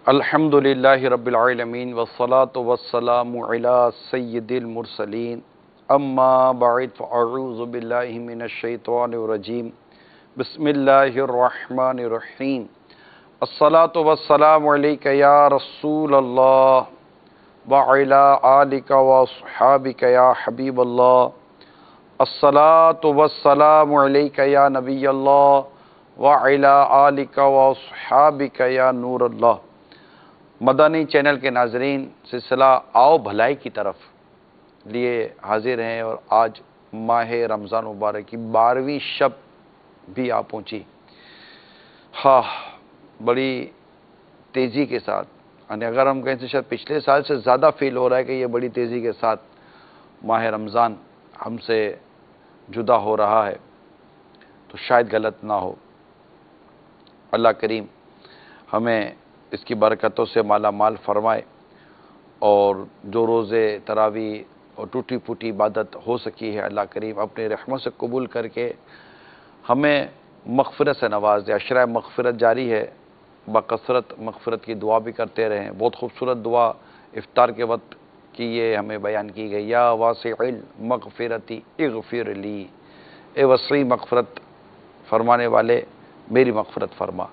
الحمدللہ رب العالمین والصلاة والسلام علی سید المرسلین اما بعد فاعوذ باللہ من الشیطان الرجیم بسم اللہ الرحمن الرحیم الصلاة والسلام علیک یا رسول اللہ وعلی آلک واصحابک یا حبیب اللہ الصلاة والسلام علیک یا نبی اللہ وعلی آلک واصحابک یا نور اللہ۔ مدنی چینل کے ناظرین، سلسلہ آؤ بھلائی کی طرف لیے حاضر ہیں، اور آج ماہ رمضان مبارک کی 12ویں شب بھی آ پہنچی۔ بڑی تیزی کے ساتھ، یعنی اگر ہم کہیں تو شاید پچھلے سال سے زیادہ فیل ہو رہا ہے کہ یہ بڑی تیزی کے ساتھ ماہ رمضان ہم سے جدا ہو رہا ہے، تو شاید غلط نہ ہو۔ اللہ کریم ہمیں اس کی برکتوں سے مالا مال فرمائے، اور جو روزے تراویح اور ٹوٹی پھوٹی عبادت ہو سکی ہے، اللہ کریم اپنے رحمت سے قبول کر کے ہمیں مغفرت سے نواز دے۔ عشرہ مغفرت جاری ہے، بکثرت مغفرت کی دعا بھی کرتے رہیں۔ بہت خوبصورت دعا افطار کے وقت کی یہ ہمیں بیان کی گئی، یا واسع المغفرتی اغفر لی، اے وسیع مغفرت فرمانے والے میری مغفرت فرما۔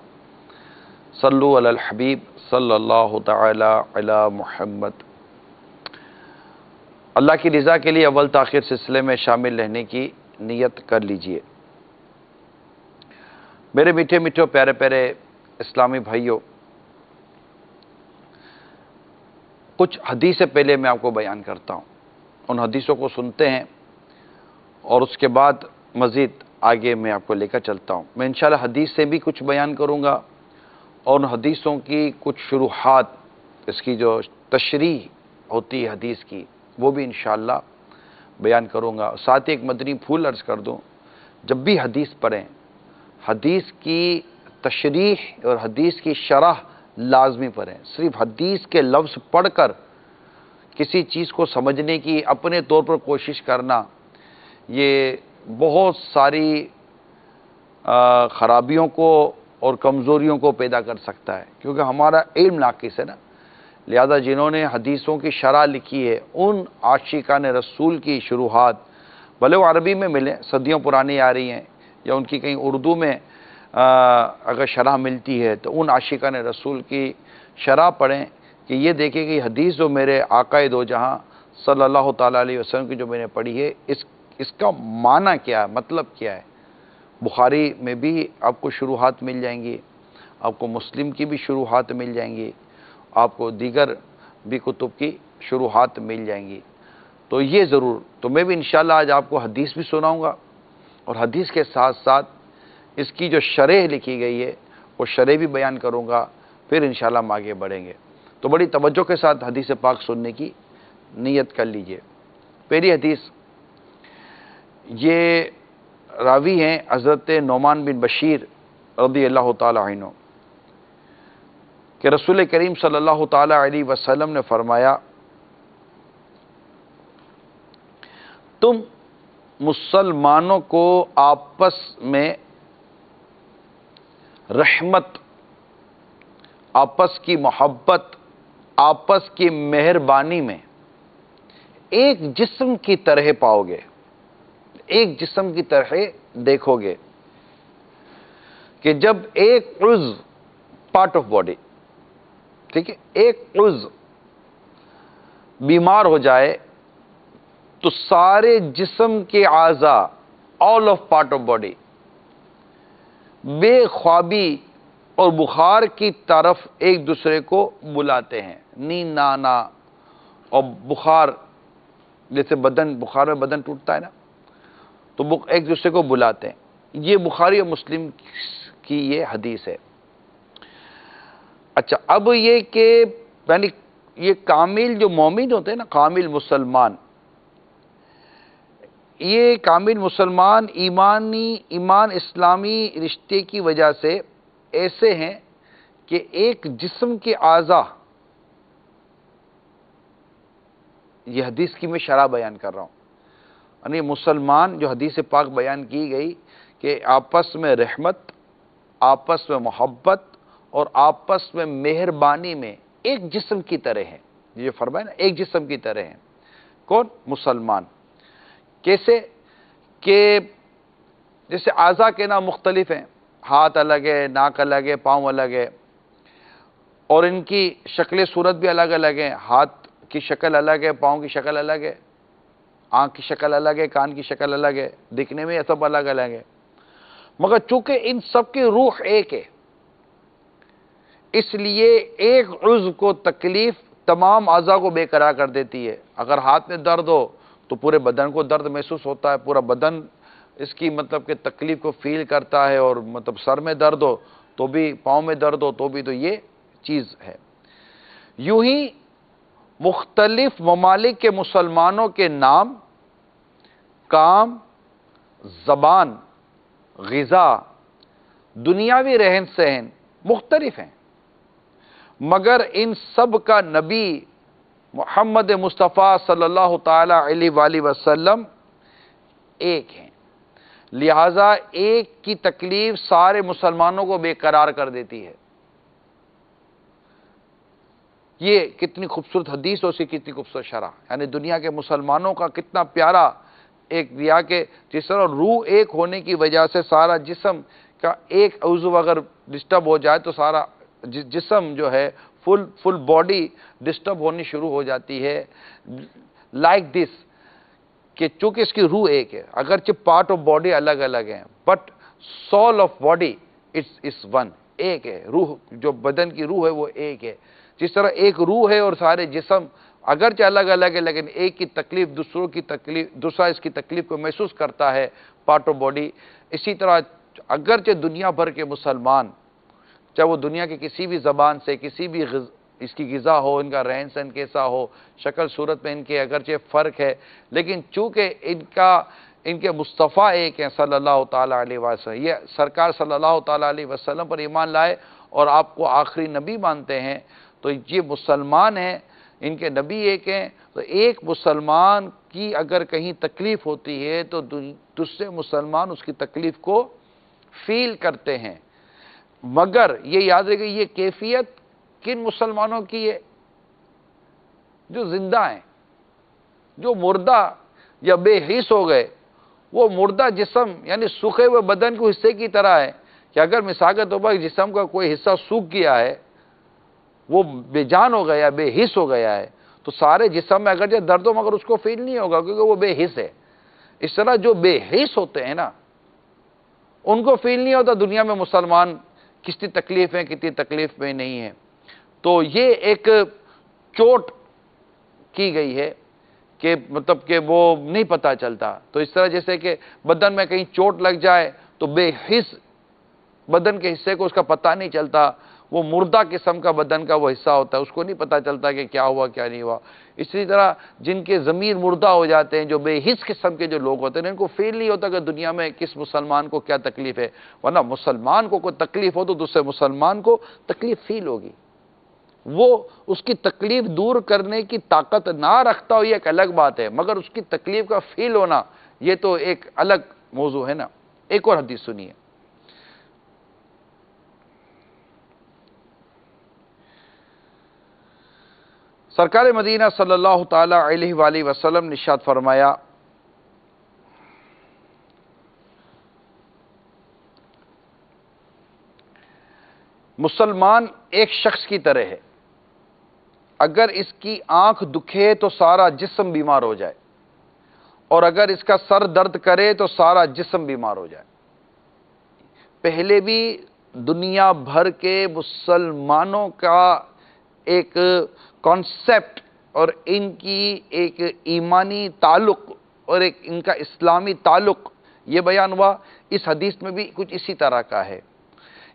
صلو علی الحبیب صلی اللہ تعالی علی محمد۔ اللہ کی رضا کے لیے اول تاخیر سلسلے میں شامل رہنے کی نیت کر لیجئے۔ میرے میٹھے میٹھے پیارے پیارے اسلامی بھائیوں، کچھ حدیث سے پہلے میں آپ کو بیان کرتا ہوں، ان حدیثوں کو سنتے ہیں اور اس کے بعد مزید آگے میں آپ کو لے کر چلتا ہوں۔ میں انشاءاللہ حدیث سے بھی کچھ بیان کروں گا، اور ان حدیثوں کی کچھ شروحات، اس کی جو تشریح ہوتی ہے حدیث کی، وہ بھی انشاءاللہ بیان کروں گا۔ ساتھ ہی ایک مدنی پھول عرض کر دوں، جب بھی حدیث پڑھیں، حدیث کی تشریح اور حدیث کی شرح لازمی پڑھیں۔ صرف حدیث کے لفظ پڑھ کر کسی چیز کو سمجھنے کی اپنے طور پر کوشش کرنا، یہ بہت ساری خرابیوں کو اور کمزوریوں کو پیدا کر سکتا ہے، کیونکہ ہمارا علم ناقص ہے نا۔ لہذا جنہوں نے حدیثوں کی شرح لکھی ہے، ان عاشقان رسول کی شروحات بھلے وہ عربی میں ملیں، صدیوں پرانی آ رہی ہیں، یا ان کی کہیں اردو میں اگر شرح ملتی ہے، تو ان عاشقان رسول کی شرح پڑھیں کہ یہ دیکھیں کہ حدیث جو میرے آقا دو جہاں صلی اللہ تعالیٰ علیہ وسلم کی جو میں نے پڑھی ہے، اس کا معنی کیا ہے، مطلب کیا ہے۔ بخاری میں بھی آپ کو شروحات مل جائیں گی، آپ کو مسلم کی بھی شروحات مل جائیں گی، آپ کو دیگر بھی کتب کی شروحات مل جائیں گی۔ تو یہ ضرور، تو میں بھی انشاءاللہ آج آپ کو حدیث بھی سناؤں گا، اور حدیث کے ساتھ ساتھ اس کی جو شرح لکھی گئی ہے وہ شرح بھی بیان کروں گا، پھر انشاءاللہ ہم آگے بڑھیں گے۔ تو بڑی توجہ کے ساتھ حدیث پاک سننے کی نیت کر لیجئے۔ پہلی حدیث، یہ راوی ہیں حضرت نعمان بن بشیر رضی اللہ تعالی عنہ، کہ رسول کریم صلی اللہ تعالی علیہ وسلم نے فرمایا، تم مسلمانوں کو آپس میں رحمت، آپس کی محبت، آپس کی مہربانی میں ایک جسم کی طرح پاؤ گے، ایک جسم کی طرح دیکھو گے، کہ جب ایک عضو، پارٹ آف باڈی، ٹھیک ہے، ایک عضو بیمار ہو جائے تو سارے جسم کے اعضاء، all of part of body, بے خوابی اور بخار کی طرف ایک دوسرے کو بلاتے ہیں۔ نیند نہ آنا اور بخار، جیسے بخار میں بدن ٹوٹتا ہے نا، تو ایک دوسرے کو بلاتے ہیں۔ یہ بخاری اور مسلم کی یہ حدیث ہے۔ اچھا، اب یہ کہ یعنی یہ کامل جو مومن ہوتے ہیں نا، کامل مسلمان، یہ کامل مسلمان ایمان اسلامی رشتے کی وجہ سے ایسے ہیں کہ ایک جسم کے اعضاء، یہ حدیث کی میں شرح بیان کر رہا ہوں، یعنی مسلمان جو حدیث پاک بیان کی گئی کہ آپس میں رحمت، آپس میں محبت اور آپس میں مہربانی میں ایک جسم کی طرح ہیں. یہ جو فرمایا نا ایک جسم کی طرح ہیں. کون؟ مسلمان. کیسے کہ جیسے اعضاء کے نام مختلف ہیں، ہاتھ الگ ہے، ناک الگ ہے، پاؤں الگ ہے، اور ان کی شکل صورت بھی الگ الگ ہیں. ہاتھ کی شکل الگ ہے، پاؤں کی شکل الگ ہے، آنکھ کی شکل الگ ہے، کان کی شکل الگ ہے، دکھنے میں یہ سب الگ الگ ہے. مگر چونکہ ان سب کی روح ایک ہے، اس لیے ایک عضو کو تکلیف تمام اعضاء کو بے قرار کر دیتی ہے. اگر ہاتھ میں درد ہو تو پورے بدن کو درد محسوس ہوتا ہے، پورا بدن اس کی مطلب کہ تکلیف کو فیل کرتا ہے. اور مطلب سر میں درد ہو تو بھی، پاؤں میں درد ہو تو بھی، تو یہ چیز ہے. یوں ہی مختلف ممالک کے مسلمانوں کے نام، کام، زبان، غذا، دنیاوی رہن سہن مختلف ہیں، مگر ان سب کا نبی محمد مصطفیٰ صلی اللہ تعالی علیہ وآلہ وسلم ایک ہیں. لہذا ایک کی تکلیف سارے مسلمانوں کو بے قرار کر دیتی ہے. یہ کتنی خوبصورت حدیث، اور اس کی کتنی خوبصورت شرح. یعنی دنیا کے مسلمانوں کا کتنا پیارا ایک دیا کہ جس طرح روح ایک ہونے کی وجہ سے سارا جسم کا ایک عضو اگر ڈسٹرب ہو جائے تو سارا جسم جو ہے فل باڈی ڈسٹرب ہونی شروع ہو جاتی ہے. لائک دس کہ چونکہ اس کی روح ایک ہے، اگرچہ پارٹ آف باڈی الگ الگ ہیں، but soul of body it's one, ایک ہے. روح جو بدن کی روح ہے وہ ایک ہے. جس طرح ایک روح ہے اور سارے جسم اگرچہ الگ الگ ہے، لیکن ایک کی تکلیف دوسرا اس کی تکلیف کو محسوس کرتا ہے، پارٹ آف باڈی. اسی طرح اگرچہ دنیا بھر کے مسلمان، چاہے وہ دنیا کے کسی بھی زبان سے، کسی بھی اس کی غذا ہو، ان کا رہن سہن کیسا ہو، شکل صورت میں ان کے اگرچہ فرق ہے، لیکن چونکہ ان کے مصطفیٰ ایک ہیں صلی اللہ تعالیٰ علیہ وسلم. یہ سرکار صلی اللہ تعالیٰ علیہ وسلم پر ایمان لائے اور آپ کو آخری نبی مانتے ہیں، تو یہ مسلمان ہیں، ان کے نبی ایک ہیں. تو ایک مسلمان کی اگر کہیں تکلیف ہوتی ہے تو دوسرے مسلمان اس کی تکلیف کو فیل کرتے ہیں. مگر یہ یاد رکھیں یہ کیفیت کن مسلمانوں کی ہے؟ جو زندہ ہیں. جو مردہ یا بے حس ہو گئے، وہ مردہ جسم یعنی سوکھے ہوئے بدن کو حصے کی طرح ہے کہ اگر مثال کے طور پر جسم کا کوئی حصہ سوکھ گیا ہے، وہ بے جان ہو گیا، بے حس ہو گیا ہے، تو سارے جسم میں اگرچہ درد ہو مگر اس کو فیل نہیں ہوگا کیونکہ وہ بے حس ہے. اس طرح جو بے حس ہوتے ہیں نا، ان کو فیل نہیں ہوتا دنیا میں مسلمان کتنی تکلیف ہیں، کتنی تکلیف میں نہیں ہے. تو یہ ایک چوٹ کی گئی ہے کہ مطلب کہ وہ نہیں پتہ چلتا. تو اس طرح جیسے کہ بدن میں کہیں چوٹ لگ جائے تو بے حس بدن کے حصے کو اس کا پتہ نہیں چلتا. وہ مردہ قسم کا بدن کا وہ حصہ ہوتا ہے، اس کو نہیں پتہ چلتا کہ کیا ہوا کیا نہیں ہوا. اسی طرح جن کے ضمیر مردہ ہو جاتے ہیں، جو بے حس قسم کے جو لوگ ہوتے ہیں، ان کو فیل نہیں ہوتا کہ دنیا میں کس مسلمان کو کیا تکلیف ہے. ورنہ مسلمان کو کوئی تکلیف ہو تو دوسرے مسلمان کو تکلیف فیل ہوگی. وہ اس کی تکلیف دور کرنے کی طاقت نہ رکھتا ہو یہ ایک الگ بات ہے، مگر اس کی تکلیف کا فیل ہونا یہ تو ایک الگ موضوع ہے نا. ایک اور حدیث سنیے. سرکار مدینہ صلی اللہ تعالی علیہ وآلہ وسلم نے ارشاد فرمایا، مسلمان ایک شخص کی طرح ہے، اگر اس کی آنکھ دکھے تو سارا جسم بیمار ہو جائے، اور اگر اس کا سر درد کرے تو سارا جسم بیمار ہو جائے. پہلے بھی دنیا بھر کے مسلمانوں کا ایک کانسیپٹ اور ان کی ایک ایمانی تعلق اور ایک ان کا اسلامی تعلق یہ بیان ہوا. اس حدیث میں بھی کچھ اسی طرح کا ہے.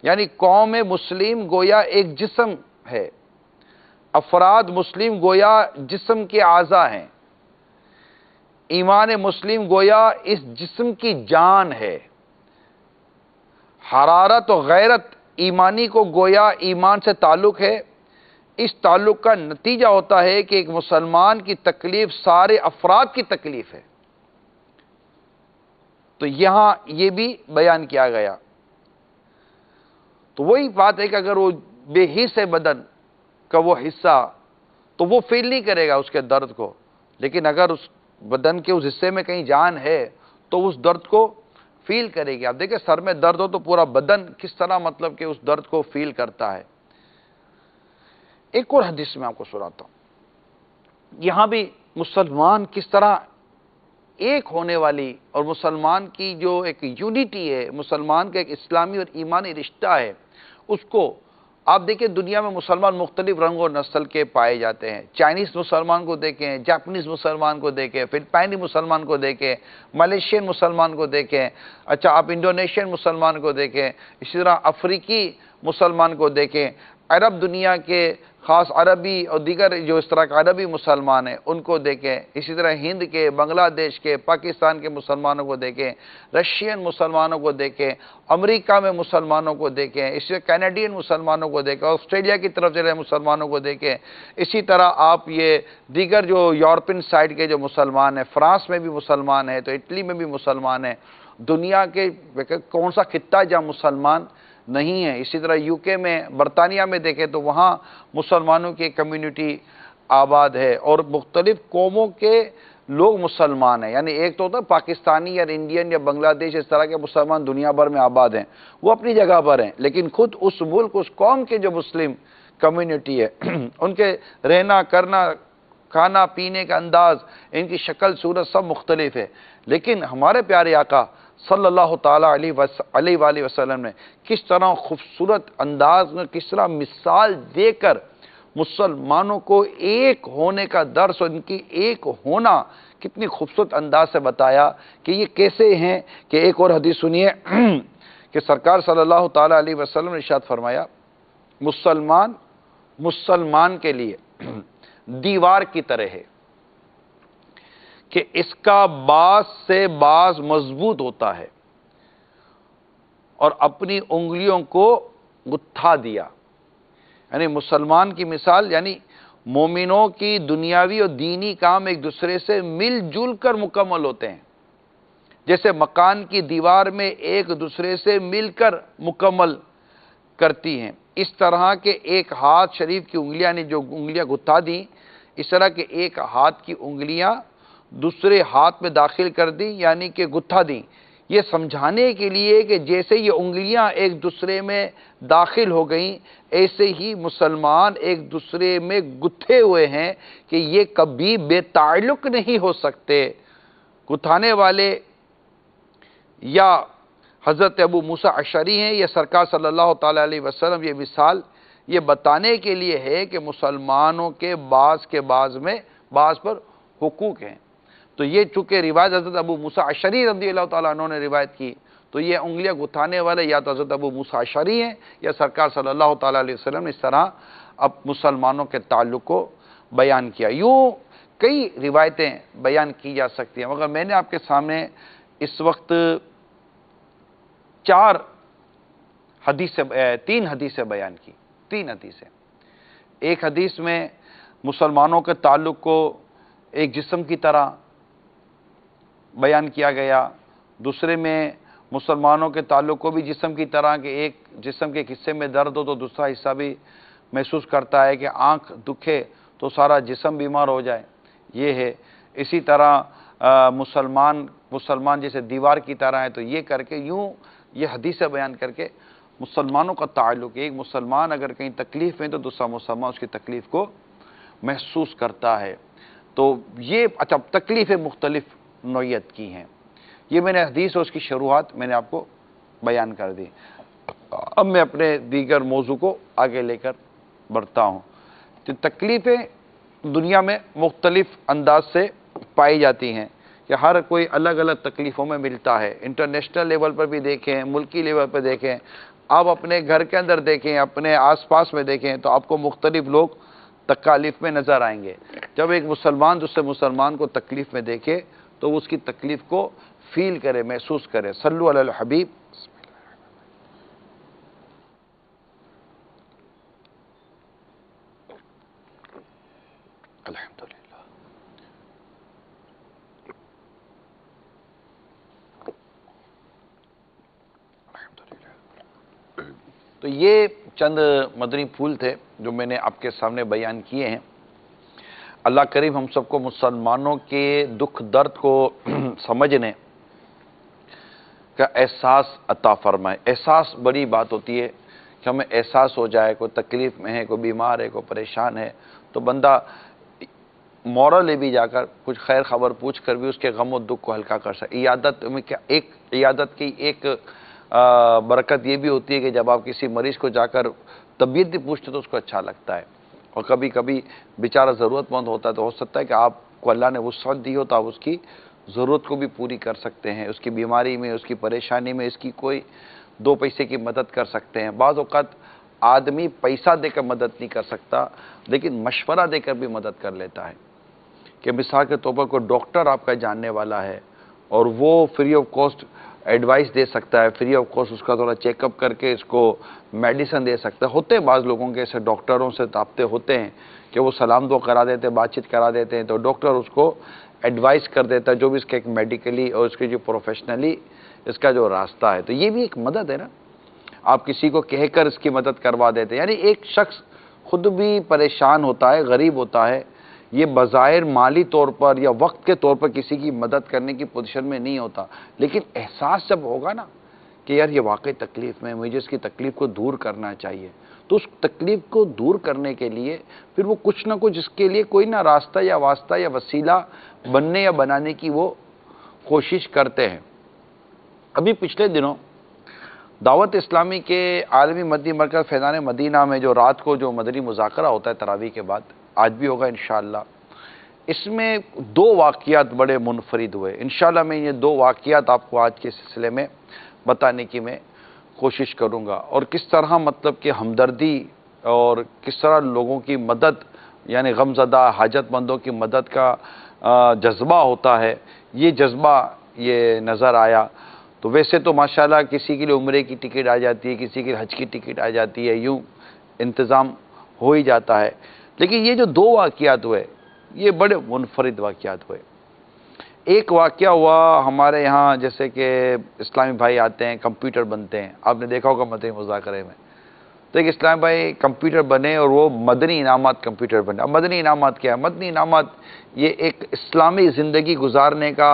یعنی قوم مسلم گویا ایک جسم ہے، افراد مسلم گویا جسم کے اعضاء ہیں، ایمان مسلم گویا اس جسم کی جان ہے، حرارت و غیرت ایمانی کو گویا ایمان سے تعلق ہے. اس تعلق کا نتیجہ ہوتا ہے کہ ایک مسلمان کی تکلیف سارے افراد کی تکلیف ہے. تو یہاں یہ بھی بیان کیا گیا. تو وہی بات ہے کہ اگر وہ بے حس ہے بدن کا وہ حصہ تو وہ فیل نہیں کرے گا اس کے درد کو، لیکن اگر اس بدن کے اس حصے میں کہیں جان ہے تو اس درد کو فیل کرے گی. آپ دیکھیں سر میں درد ہو تو پورا بدن کس طرح مطلب کہ اس درد کو فیل کرتا ہے. ایک اور حدیث میں آپ کو سناتا ہوں، یہاں بھی مسلمان کس طرح ایک ہونے والی اور مسلمان کی جو ایک یونٹی ہے، مسلمان کا ایک اسلامی اور ایمانی رشتہ ہے، اس کو آپ دیکھیں. دنیا میں مسلمان مختلف رنگ اور نسل کے پائے جاتے ہیں. چائنیز مسلمان کو دیکھیں، جاپنیز مسلمان کو دیکھیں، فلپائنی مسلمان کو دیکھیں، ملیشین مسلمان کو دیکھیں، اچھا آپ انڈونیشین مسلمان کو دیکھیں، اسی طرح افریقی مسلمان کو دیکھیں، عرب دنیا کے خاص عربی اور دیگر جو اس طرح کے عربی مسلمان ہیں ان کو دیکھیں، اسی طرح ہند کے، بنگلہ دیش کے، پاکستان کے مسلمانوں کو دیکھیں، رشین مسلمانوں کو دیکھیں، امریکہ میں مسلمانوں کو دیکھیں، اسی طرح کینیڈین مسلمانوں کو دیکھیں، آسٹریلیا کی طرف چلے مسلمانوں کو دیکھیں. اسی طرح آپ یہ دیگر جو یورپین سائڈ کے جو مسلمان ہیں، فرانس میں بھی مسلمان ہیں تو اٹلی میں بھی مسلمان ہیں. دنیا کے کون سا خطہ جہاں مسلمان نہیں ہے. اسی طرح یو کے میں، برطانیہ میں دیکھیں تو وہاں مسلمانوں کی کمیونٹی آباد ہے اور مختلف قوموں کے لوگ مسلمان ہیں. یعنی ایک تو ہوتا ہے پاکستانی یا انڈین یا بنگلہ دیش، اس طرح کے مسلمان دنیا بھر میں آباد ہیں، وہ اپنی جگہ پر ہیں، لیکن خود اس ملک اس قوم کے جو مسلم کمیونٹی ہے ان کے رہنا کرنا، کھانا پینے کا انداز، ان کی شکل صورت سب مختلف ہے. لیکن ہمارے پیارے آقا صلی اللہ تعالیٰ علیہ وآلہ وسلم نے کس طرح خوبصورت انداز میں، کس طرح مثال دے کر مسلمانوں کو ایک ہونے کا درس اور ان کی ایک ہونا کتنی خوبصورت انداز سے بتایا کہ یہ کیسے ہیں. کہ ایک اور حدیث سنیے کہ سرکار صلی اللہ تعالیٰ علیہ وسلم نے ارشاد فرمایا، مسلمان کے لیے دیوار کی طرح ہے کہ اس کا باز سے باز مضبوط ہوتا ہے اور اپنی انگلیوں کو گتھا دیا. یعنی مسلمان کی مثال، یعنی مومنوں کی دنیاوی اور دینی کام ایک دوسرے سے مل جل کر مکمل ہوتے ہیں، جیسے مکان کی دیوار میں ایک دوسرے سے مل کر مکمل کرتی ہیں. اس طرح کے ایک ہاتھ شریف کی انگلیاں نے جو انگلیاں گتھا دیں، اس طرح کے ایک ہاتھ کی انگلیاں دوسرے ہاتھ میں داخل کر دیں، یعنی کہ گتھا دیں، یہ سمجھانے کے لیے کہ جیسے یہ انگلیاں ایک دوسرے میں داخل ہو گئیں، ایسے ہی مسلمان ایک دوسرے میں گتھے ہوئے ہیں کہ یہ کبھی بے تعلق نہیں ہو سکتے. گتھانے والے یا حضرت ابو موسیٰ اشعری ہیں یا سرکار صلی اللہ تعالیٰ علیہ وسلم. یہ مثال یہ بتانے کے لیے ہے کہ مسلمانوں کے بعض میں بعض پر حقوق ہیں. تو یہ چونکہ روایت حضرت ابو موسیٰ اشعری رضی اللہ تعالیٰ عنہ نے روایت کی، تو یہ انگلیاں گتھانے والے یا تو حضرت ابو موسیٰ اشعری ہیں یا سرکار صلی اللہ تعالیٰ علیہ وسلم نے اس طرح اب مسلمانوں کے تعلق کو بیان کیا. یوں کئی روایتیں بیان کی جا سکتی ہیں، مگر میں نے آپ کے سامنے اس وقت تین حدیثیں بیان کی. تین حدیثیں. ایک حدیث میں مسلمانوں کے تعلق کو ایک جسم کی طرح بیان کیا گیا، دوسرے میں مسلمانوں کے تعلق کو بھی جسم کی طرح کہ ایک جسم کے ایک حصے میں درد ہو تو دوسرا حصہ بھی محسوس کرتا ہے، کہ آنکھ دکھے تو سارا جسم بیمار ہو جائے، یہ ہے. اسی طرح مسلمان جیسے دیوار کی طرح ہے، تو یہ کر کے یوں یہ حدیثیں بیان کر کے مسلمانوں کا تعلق، ایک مسلمان اگر کہیں تکلیف میں تو دوسرا مسلمان اس کی تکلیف کو محسوس کرتا ہے. تو یہ اچھا تکلیفیں مختلف نوعیت کی ہیں. یہ میں نے حدیث اور اس کی شروحات میں نے آپ کو بیان کر دی. اب میں اپنے دیگر موضوع کو آگے لے کر بڑھتا ہوں. تو تکلیفیں دنیا میں مختلف انداز سے پائی جاتی ہیں کہ ہر کوئی الگ الگ تکلیفوں میں ملتا ہے. انٹرنیشنل لیول پر بھی دیکھیں، ملکی لیول پر دیکھیں، آپ اپنے گھر کے اندر دیکھیں، اپنے آس پاس میں دیکھیں تو آپ کو مختلف لوگ تکالیف میں نظر آئیں گے. جب ایک مسلمان دوسرے مسلمان کو تکلیف میں دیکھے تو وہ اس کی تکلیف کو فیل کرے، محسوس کرے. صلو علی الحبیب. الحمدللہ. الحمدللہ. تو تو یہ چند مدنی پھول تھے جو میں نے آپ کے سامنے بیان کیے ہیں. اللہ کریم ہم سب کو مسلمانوں کے دکھ درد کو سمجھنے کا احساس عطا فرمائے. احساس بڑی بات ہوتی ہے کہ ہمیں احساس ہو جائے کوئی تکلیف میں ہے، کوئی بیمار ہے، کوئی پریشان ہے، تو بندہ مورل بھی جا کر کچھ خیر خبر پوچھ کر بھی اس کے غم و دکھ کو ہلکا کر سکے. عیادت میں کیا عیادت کی ایک برکت یہ بھی ہوتی ہے کہ جب آپ کسی مریض کو جا کر طبیعت بھی پوچھتے تو اس کو اچھا لگتا ہے. اور کبھی کبھی بیچارہ ضرورت مند ہوتا ہے تو ہو سکتا ہے کہ آپ کو اللہ نے وسعت دی ہو تو آپ اس کی ضرورت کو بھی پوری کر سکتے ہیں، اس کی بیماری میں، اس کی پریشانی میں اس کی کوئی 2 پیسے کی مدد کر سکتے ہیں. بعض اوقات آدمی پیسہ دے کر مدد نہیں کر سکتا لیکن مشورہ دے کر بھی مدد کر لیتا ہے. کہ مثال کے طور پر کوئی ڈاکٹر آپ کا جاننے والا ہے اور وہ فری آف کاسٹ ایڈوائس دے سکتا ہے، فری آف کاسٹ اس کا تھوڑا چیک اپ کر کے اس کو میڈیسن دے سکتا ہے. ہوتے ہیں بعض لوگوں کے ایسے ڈاکٹروں سے رابطے ہوتے ہیں کہ وہ سلام دعا کرا دیتے ہیں، بات چیت کرا دیتے ہیں، تو ڈاکٹر اس کو ایڈوائس کر دیتا ہے جو بھی اس کے ایک میڈیکلی اور اس کے جو پروفیشنلی اس کا جو راستہ ہے. تو یہ بھی ایک مدد ہے نا، آپ کسی کو کہہ کر اس کی مدد کروا دیتے ہیں. یعنی ایک شخص خود بھی پریشان ہوتا ہے، غریب ہوتا ہے، یہ بظاہر مالی طور پر یا وقت کے طور پر کسی کی مدد کرنے کی پوزیشن میں نہیں ہوتا، لیکن احساس جب ہوگا نا کہ یار یہ واقعی تکلیف میں، مجھے اس کی تکلیف کو دور کرنا چاہیے، تو اس تکلیف کو دور کرنے کے لیے پھر وہ کچھ نہ کچھ اس کے لیے کوئی نہ راستہ یا واسطہ یا وسیلہ بننے یا بنانے کی وہ کوشش کرتے ہیں. ابھی پچھلے دنوں دعوت اسلامی کے عالمی مدنی مرکز فیضان مدینہ میں جو رات کو جو مدنی مذاکرہ ہوتا ہے تراویح کے بعد، آج بھی ہوگا انشاءاللہ، اس میں 2 واقعات بڑے منفرد ہوئے. انشاءاللہ میں یہ 2 واقعات آپ کو آج کے سلسلے میں بتانے کی میں کوشش کروں گا، اور کس طرح مطلب کہ ہمدردی اور کس طرح لوگوں کی مدد، یعنی غم زدہ حاجت مندوں کی مدد کا جذبہ ہوتا ہے. یہ جذبہ یہ نظر آیا. تو ویسے تو ماشاءاللہ کسی کے لیے عمرے کی ٹکٹ آ جاتی ہے، کسی کے لیے حج کی ٹکٹ آ جاتی ہے، یوں انتظام ہو ہی جاتا ہے. لیکن یہ جو 2 واقعات ہوئے یہ بڑے منفرد واقعات ہوئے. ایک واقعہ ہوا ہمارے یہاں، جیسے کہ اسلامی بھائی آتے ہیں کمپیوٹر بنتے ہیں، آپ نے دیکھا ہوگا مدنی مذاکرے میں، تو ایک اسلامی بھائی کمپیوٹر بنے اور وہ مدنی انعامات کمپیوٹر بنے. اب مدنی انعامات کیا ہے؟ مدنی انعامات یہ ایک اسلامی زندگی گزارنے کا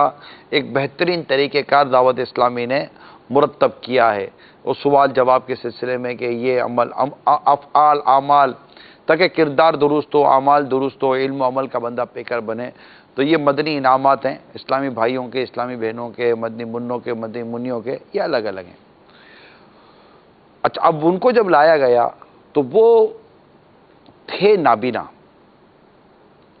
ایک بہترین طریقہ کار دعوت اسلامی نے مرتب کیا ہے. وہ سوال جواب کے سلسلے میں کہ یہ عمل افعال اعمال تاکہ کردار درست ہو، اعمال درست ہو، علم و عمل کا بندہ پیکر بنے. تو یہ مدنی انعامات ہیں اسلامی بھائیوں کے، اسلامی بہنوں کے، مدنی منوں کے، مدنی منیوں کے، یہ الگ الگ ہیں. اچھا، اب ان کو جب لایا گیا تو وہ تھے نابینا،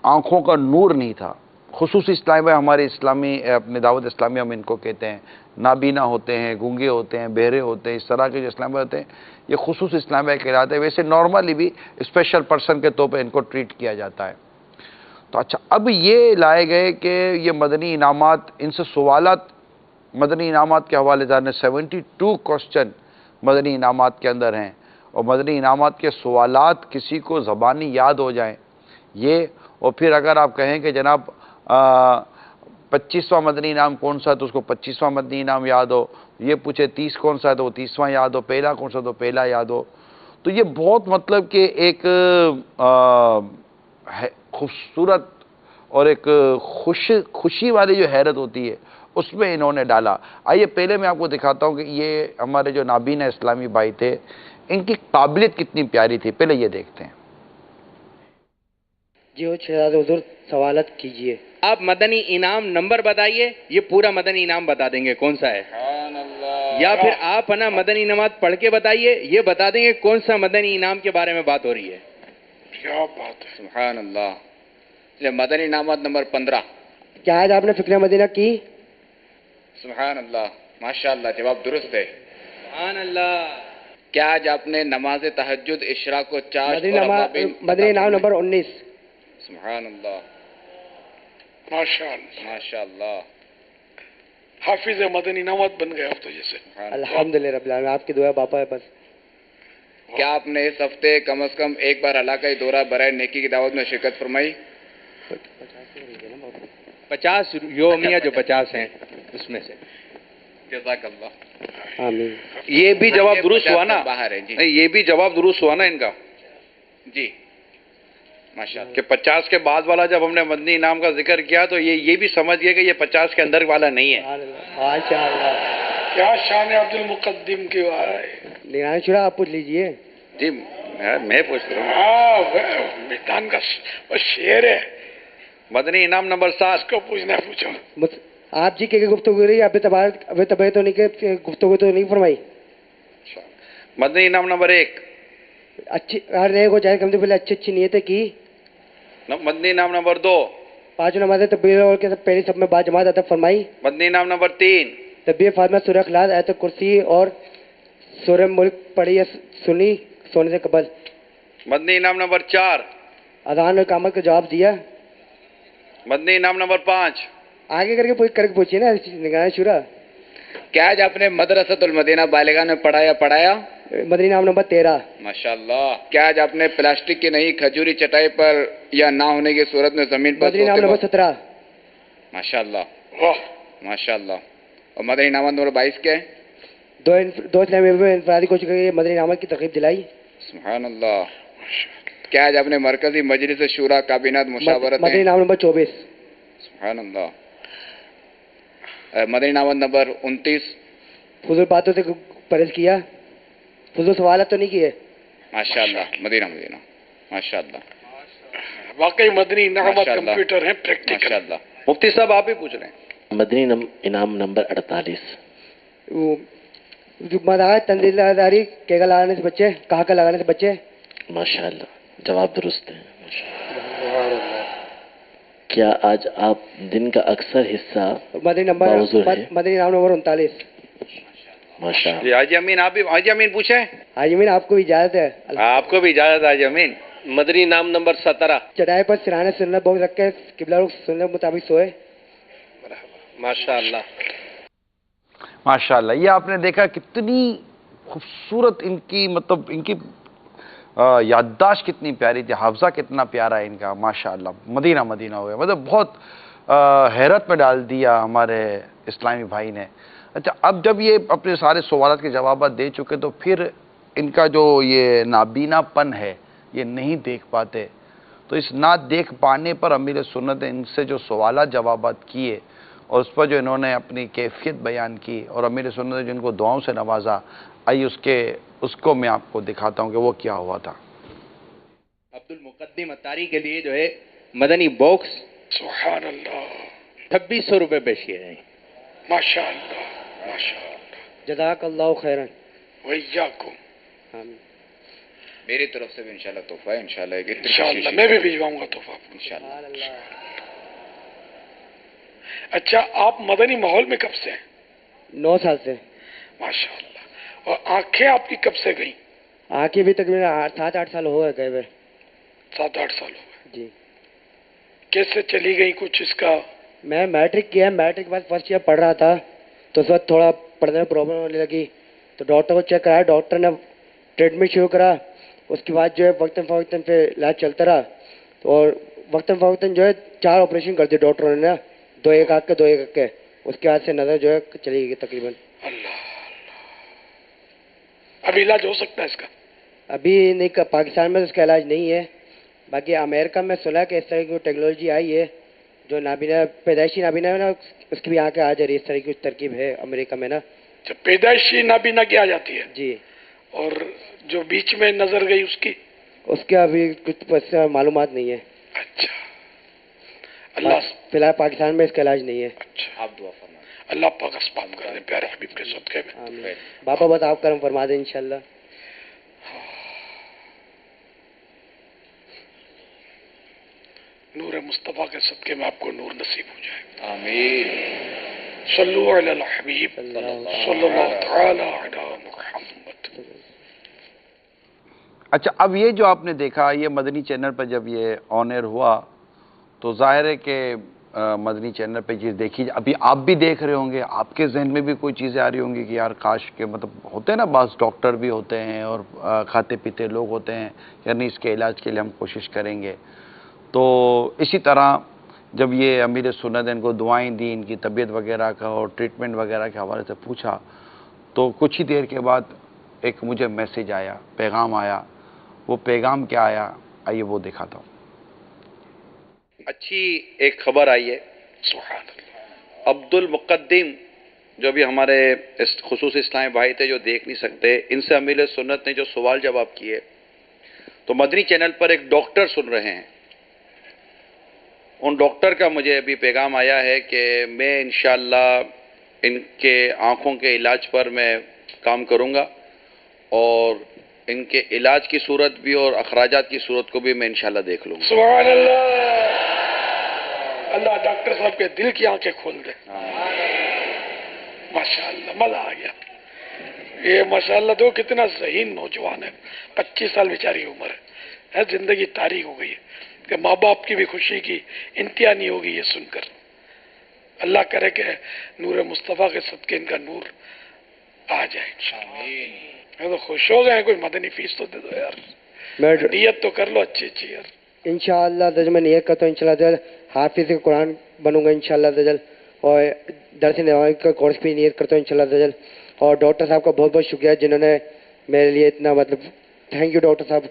آنکھوں کا نور نہیں تھا. خصوصی اسلامی بھائی ہمارے اسلامی اپنے دعوت اسلامی ہم ان کو کہتے ہیں، نابینا ہوتے ہیں، گونگے ہوتے ہیں، بہرے ہوتے ہیں، اس طرح کے جو اسلامی بھائی ہوتے ہیں یہ خصوصی اسلامی بھائی کہلاتے ہیں. ویسے نارملی بھی اسپیشل پرسن کے طور پہ ان کو ٹریٹ کیا جاتا ہے. تو اچھا، اب یہ لائے گئے کہ یہ مدنی انعامات، ان سے سوالات مدنی انعامات کے حوالے دار نے 72 کوسچن مدنی انعامات کے اندر ہیں، اور مدنی انعامات کے سوالات کسی کو زبانی یاد ہو جائیں یہ. اور پھر اگر آپ کہیں کہ جناب 25واں مدنی انعام کون سا ہے تو اس کو 25واں مدنی انعام یاد ہو، یہ پوچھے 30 کون سا ہے تو وہ 30واں یاد ہو، پہلا کون سا تو پہلا یاد ہو. تو یہ بہت مطلب کہ ایک خوبصورت اور ایک خوشی والی جو حیرت ہوتی ہے اس میں انہوں نے ڈالا. آئیے پہلے میں آپ کو دکھاتا ہوں کہ یہ ہمارے جو نابینا اسلامی بھائی تھے ان کی قابلیت کتنی پیاری تھی. پہلے یہ دیکھتے ہیں. جی وہ شہزاد حضور سوالت کیجئے. آپ مدنی انعام نمبر بتائیے، یہ پورا مدنی انعام بتا دیں گے کون سا ہے، یا پھر آپ نا مدنی انعامات پڑھ کے بتائیے، یہ بتا دیں گے کون سا مدنی انعام کے بارے میں بات ہو رہی ہے. کیا بات ہے، سبحان اللہ. مدنی انعامات نمبر 15. کیا آج آپ نے فکر مدینہ کی؟ سبحان اللہ، ماشاءاللہ، جواب درست ہے. سبحان اللہ. کیا آج آپ نے نماز تہجد، اشراق و چاشت مدنی انعام نمبر 19. سبحان اللہ، ماشاءاللہ ماشاءاللہ. حافظ مدنی انعامات بن گئے آپ تو جیسے. الحمدللہ رب العالمین، آپ کی دعا باپا ہے بس. کیا آپ نے اس ہفتے کم از کم ایک بار علاقائی دورہ برائے نیکی کی دعوت میں شرکت فرمائی؟ 50 یومیہ جو 50 ہیں اس میں سے. جزاک اللہ. آمین. یہ بھی جواب درست ہوا نا؟ باہر ہے جی. نہیں، یہ بھی جواب درست ہوا نا ان کا جی ماشاء اللہ. کہ 50 کے بعد والا جب ہم نے مدنی انعام کا ذکر کیا تو یہ بھی سمجھ گئے کہ یہ 50 کے اندر والا نہیں ہے. ماشاء اللہ. کیا شان عبد المقدم کی ہے. نگران شورا آپ پوچھ لیجئے. جی میں پوچھ رہا ہوں. ہاں میدان کا وہ شیر ہے. مدنی انعام نمبر 7. اس کو پوچھو. آپ جی کہ گفتگو ہو رہی ہے، ابھی طبیعت تو نہیں کہ گفتگو تو نہیں فرمائی. مدنی انعام نمبر 1. اچھی ہر نئے کو چاہے کم سے پہلے اچھی نیتیں کی. مدنی انعام نمبر 2. 5 نمازیں تکبیر اور کے پہلی سب میں با جماعت ادا فرمائی. مدنی انعام نمبر 3. تبیہ فاطمہ سورہ اخلاص آیت کرسی اور سورہ ملک پڑھی یا سنی سونے سے قبل. مدنی انعام نمبر 4. اذان اور اقامت کا جواب دیا. مدنی انعام نمبر 5. آگے کر کے پوچھیے نا نگران شورا. کیا آج آپ نے مدرسۃ المدینہ بالغان میں پڑھایا؟ مدنی نام نمبر 13. ماشاء اللہ. کیا آج آپ نے پلاسٹک کی نہیں کھجوری چٹائی پر یا نہ ہونے کی صورت میں زمین پر مدنی نام نمبر 17. ماشاء اللہ واہ. ماشاء اللہ. اور مدنی انعام نمبر 22 کیا ہے؟ دو اسلامی انفرادی کوشش کر کے مدنی نامت کی ترغیب دلائی. سبحان اللہ. کیا آج آپ نے مرکزی مجلس شورا کابینہ مشاورت مدنی نام نمبر 24. سبحان اللہ. مدنی نام نمبر 29. فضول باتوں سے پرہیز کیا. فضول سوالات تو نہیں کیے. ماشاء اللہ. مدینہ مدینہ ماشاء اللہ. واقعی مدنی انعامات ماشاء اللہ. کمپیوٹر ہیں ماشاء پریکٹیکل. اللہ. مفتی صاحب آپ ہی پوچھ رہے ہیں. مدنی انعام نمبر 48. مداح تنزیل داری کیگا لگانے سے بچے، کہا لگانے سے بچے. ماشاء اللہ جواب درست ہے. کیا آج آپ دن کا اکثر حصہ مدنی نام نمبر 39. ماشاء اللہ. جی حاجی امین، آپ بھی حاجی امین پوچھیں. حاجی امین آپ کو بھی اجازت ہے. آپ کو بھی اجازت ہے حاجی امین. مدنی نام نمبر 17. چٹائی پر سرانے سنت بہت رکھ کے قبلہ رخ سنت مطابق سوئے. ماشاء اللہ. ماشاء اللہ. یہ آپ نے دیکھا کتنی خوبصورت ان کی مطلب ان کی یادداشت کتنی پیاری تھی، حافظہ کتنا پیارا ہے ان کا. ماشاء اللہ. مدینہ مدینہ ہو گیا، مطلب بہت حیرت میں ڈال دیا ہمارے اسلامی بھائی نے. اچھا، اب جب یہ اپنے سارے سوالات کے جوابات دے چکے تو پھر ان کا جو یہ نابینا پن ہے، یہ نہیں دیکھ پاتے، تو اس نہ دیکھ پانے پر امیر سنت نے ان سے جو سوالات جوابات کیے اور اس پر جو انہوں نے اپنی کیفیت بیان کی اور امیر سنت نے جن کو دعاؤں سے نوازا، آئیے اس کو میں آپ کو دکھاتا ہوں کہ وہ کیا ہوا تھا. عبد المقدم اتاری کے لیے جو ہے مدنی باکس سبحان اللہ. 2600 روپے پیش کیے ہیں. ماشاء اللہ. ماشاء اللہ. جزاک اللہ خیرن. ویاکم. آمین. میری طرف سے بھی انشاءاللہ تحفہ ہے. انشاءاللہ انشاءاللہ میں بھی بھیجواؤں گا تحفہ. انشاءاللہ. اچھا، آپ مدنی ماحول میں کب سے ہیں؟ 9 سال سے. ماشاء اللہ. اور آنکھیں آپ کی کب سے گئیں؟ آنکھیں بھی تقریباً 7-8 سال ہو گئے ہوئے. 7-8 سال ہو گئے. جی. کیسے چلی گئی کچھ اس کا؟ میں میٹرک کیا، میٹرک کے بعد فرسٹ ایئر پڑھ رہا تھا تو اس وقت تھوڑا پڑھنے میں پرابلم ہونے لگی تو ڈاکٹر کو چیک کرایا. ڈاکٹر نے ٹریٹمنٹ شروع کرا. اس کے بعد جو ہے وقتاً فوقتاً پھر علاج چلتا رہا اور وقتاً فوقتاً جو ہے 4 آپریشن کر دیے ڈاکٹروں نے نا، 2 ایک آنکھ کے 2 ایک آنکھ کے. اس کے بعد سے نظر جو ہے چلی گئی تقریباً. اللہ. اب علاج ہو سکتا ہے اس کا؟ ابھی نہیں، پاکستان میں اس کا علاج نہیں ہے. باقی امریکہ میں سنا کہ اس طرح کی ٹیکنالوجی آئی ہے جو نابینا پیدائشی نابینا ہے نا، اس کی بھی آنکھیں آ جا رہی ہے. اس طرح کی ترکیب ہے امریکہ میں نا. جب پیدائشی نابینا کی آ جاتی ہے جی. اور جو بیچ میں نظر گئی اس کے ابھی کچھ معلومات نہیں ہے. اچھا. اللہ فی الحال پاکستان میں اس کا علاج نہیں ہے. آپ دعا فرمائیں. اللہ پاک اسباب کر دے پیارے حبیب کے صدقے میں. آمین. باپا بس آپ کرم فرما دیں انشاءاللہ. نور مصطفیٰ کے صدقے میں آپ کو نور نصیب ہو جائے. آمین. صلو علی الحبیب صلی اللہ تعالی علی محمد. اچھا، اب یہ جو آپ نے دیکھا یہ مدنی چینل پر جب یہ آن ایئر ہوا تو ظاہر ہے کہ مدنی چینل پہ چیز دیکھی، ابھی آپ بھی دیکھ رہے ہوں گے، آپ کے ذہن میں بھی کوئی چیزیں آ رہی ہوں گی کہ یار کاش کے مطلب ہوتے ہیں نا، بعض ڈاکٹر بھی ہوتے ہیں اور کھاتے پیتے لوگ ہوتے ہیں، یعنی اس کے علاج کے لیے ہم کوشش کریں گے. تو اسی طرح جب یہ امیر سنت ان کو دعائیں دی، ان کی طبیعت وغیرہ کا اور ٹریٹمنٹ وغیرہ کے حوالے سے پوچھا، تو کچھ ہی دیر کے بعد ایک مجھے میسیج آیا، پیغام آیا۔ وہ پیغام کیا آیا، آئیے وہ دکھاتا ہوں۔ اچھی ایک خبر آئی ہے۔ سبحان اللہ۔ عبد المقدم جو بھی ہمارے خصوصی اسلامی بھائی تھے جو دیکھ نہیں سکتے، ان سے امیر سنت نے جو سوال جواب کیے، تو مدنی چینل پر ایک ڈاکٹر سن رہے ہیں، ان ڈاکٹر کا مجھے ابھی پیغام آیا ہے کہ میں انشاءاللہ ان کے آنکھوں کے علاج پر میں کام کروں گا، اور ان کے علاج کی صورت بھی اور اخراجات کی صورت کو بھی میں انشاءاللہ دیکھ لوں گا۔ سبحان اللہ۔ اللہ ڈاکٹر صاحب کے دل کی آنکھیں کھول دے۔ ماشاءاللہ، مزہ آ گیا۔ یہ ماشاءاللہ دو کتنا ذہین نوجوان ہے، 25 سال بیچاری عمر ہے، زندگی تاریخ ہو گئی ہے کہ ماں باپ کی بھی خوشی کی انتہا نہیں ہوگی یہ سن کر۔ اللہ کرے کہ نور مصطفیٰ کے صدقے ان کا نور آ جائے انشاءاللہ۔ میں تو خوش ہو گئے ہیں، کوئی مدنی فیس تو دے دو یار، نیت تو کر لو اچھی اچھی یار۔ انشاءاللہ دجل میں نیت کرتا ہوں، انشاءاللہ دجل حافظ قرآن بنوں گا انشاءاللہ دجل، اور درس نواز کا کورس بھی نیت کرتا ہوں انشاءاللہ دجل۔ اور ڈاکٹر صاحب کا بہت بہت شکریہ جنہوں نے میرے لیے اتنا، مطلب تھینک یو ڈاکٹر صاحب،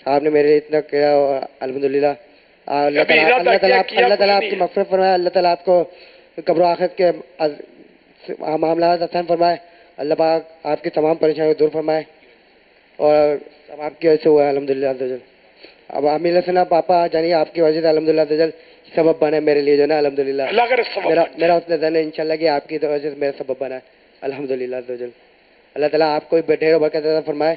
آپ نے میرے لیے اتنا کیا الحمدللہ۔ اللہ تعالیٰ آپ کی مغفرت فرمائے، اللہ تعالیٰ آپ کو قبر و آخرت کے معاملات آسان فرمائے، اللہ پاک آپ کی تمام پریشانیوں کو دور فرمائے، اور اب آپ کی وجہ سے ہوا ہے الحمدللہ دجل۔ اب عامر حسن پاپا جانیے آپ کی وجہ سے الحمدللہ دجل سبب بنا ہے میرے لیے جو نا الحمدللہ۔ اللہ کرے سبب میرا حسن ظن ہے انشاءاللہ کہ آپ کی وجہ سے میرا سبب بنا ہے الحمدللہ دجل۔ اللہ تعالیٰ آپ کو بھی ڈھیر و برکت عطا فرمائے۔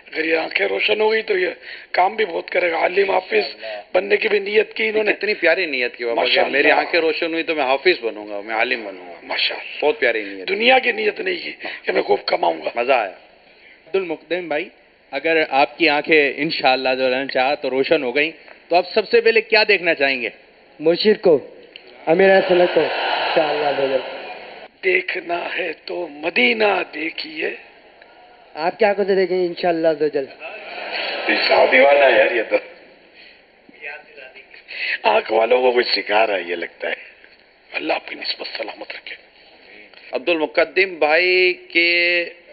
اگر یہ آنکھیں روشن ہو گئی تو یہ کام بھی بہت کرے گا۔ عالم حافظ بننے کی بھی نیت کی انہوں نے، اتنی پیاری نیت کی بابا کہ میری آنکھیں روشن ہوئی تو میں حافظ بنوں گا، میں عالم بنوں گا۔ ماشاءاللہ، بہت پیاری نیت، دنیا کی نیت نہیں کی کہ میں خوب کماؤں گا۔ مزہ آیا۔ عبد المقدم بھائی، اگر آپ کی آنکھیں انشاءاللہ جو اللہ نے چاہا تو روشن ہو گئیں، تو آپ سب سے پہلے کیا دیکھنا چاہیں گے؟ مرشد کو، امیر حسن کو انشاءاللہ دجل۔ دیکھنا ہے تو مدینہ دیکھیے۔ آپ کیا کرتے دیکھیں گے انشاءاللہ دجل؟ شادی والا ہے یار یہ تو، آنکھ والوں کو کچھ سکھا رہا ہے یہ لگتا ہے۔ اللہ اپنی نسبت سلامت رکھے۔ عبد المقدم بھائی کے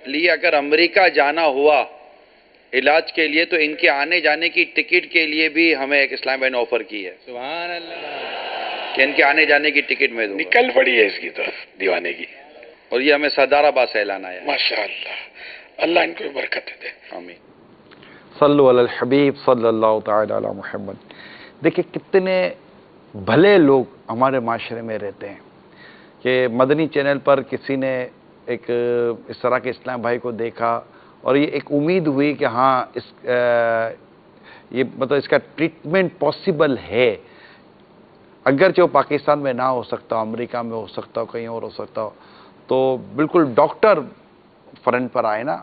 لیے اگر امریکہ جانا ہوا علاج کے لیے تو ان کے آنے جانے کی ٹکٹ کے لیے بھی ہمیں ایک اسلام بھائی نے آفر کی ہے سبحان اللہ۔ کہ ان کے آنے جانے کی ٹکٹ میں دوں گا، نکل پڑی ہے اس کی طرف دیوانے کی۔ اور یہ ہمیں سردار آباد سے اعلان آیا ہے۔ ماشاءاللہ، اللہ ان کو برکت دے۔ آمین۔ صلو علی الحبیب صلی اللہ تعالی علی محمد۔ دیکھیں کتنے بھلے لوگ ہمارے معاشرے میں رہتے ہیں کہ مدنی چینل پر کسی نے ایک اس طرح کے اسلام بھائی کو دیکھا اور یہ ایک امید ہوئی کہ ہاں یہ مطلب اس کا ٹریٹمنٹ پاسبل ہے، اگرچہ وہ پاکستان میں نہ ہو سکتا، امریکہ میں ہو سکتا ہو، کہیں اور ہو سکتا ہو، تو بالکل ڈاکٹر فرنٹ پر آئے نا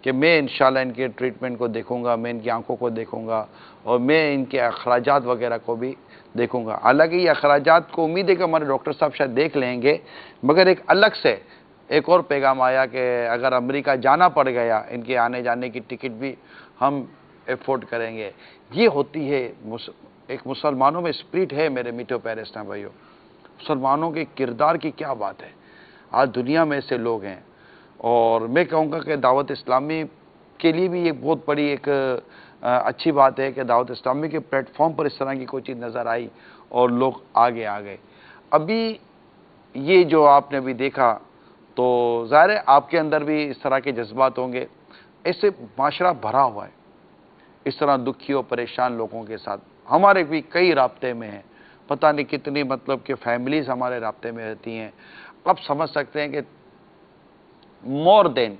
کہ میں انشاءاللہ ان کے ٹریٹمنٹ کو دیکھوں گا، میں ان کی آنکھوں کو دیکھوں گا، اور میں ان کے اخراجات وغیرہ کو بھی دیکھوں گا۔ حالانکہ یہ اخراجات کو امید ہے کہ ہمارے ڈاکٹر صاحب شاید دیکھ لیں گے، مگر ایک الگ سے ایک اور پیغام آیا کہ اگر امریکہ جانا پڑ گیا ان کے آنے جانے کی ٹکٹ بھی ہم افورڈ کریں گے۔ یہ ہوتی ہے ایک مسلمانوں میں اسپرٹ ہے میرے میٹھے پیارے اسلام بھائیوں۔ مسلمانوں کے کردار کی کیا بات ہے، آج دنیا میں ایسے لوگ ہیں، اور میں کہوں گا کہ دعوت اسلامی کے لیے بھی یہ بہت بڑی ایک اچھی بات ہے کہ دعوت اسلامی کے پلیٹ فارم پر اس طرح کی کوئی چیز نظر آئی اور لوگ آگے آ گئے۔ ابھی یہ جو آپ نے بھی دیکھا تو ظاہر ہے آپ کے اندر بھی اس طرح کے جذبات ہوں گے، ایسے معاشرہ بھرا ہوا ہے اس طرح دکھی اور پریشان لوگوں کے ساتھ۔ ہمارے بھی کئی رابطے میں ہیں، پتہ نہیں کتنی مطلب کہ فیملیز ہمارے رابطے میں رہتی ہیں۔ اب سمجھ سکتے ہیں کہ مور دین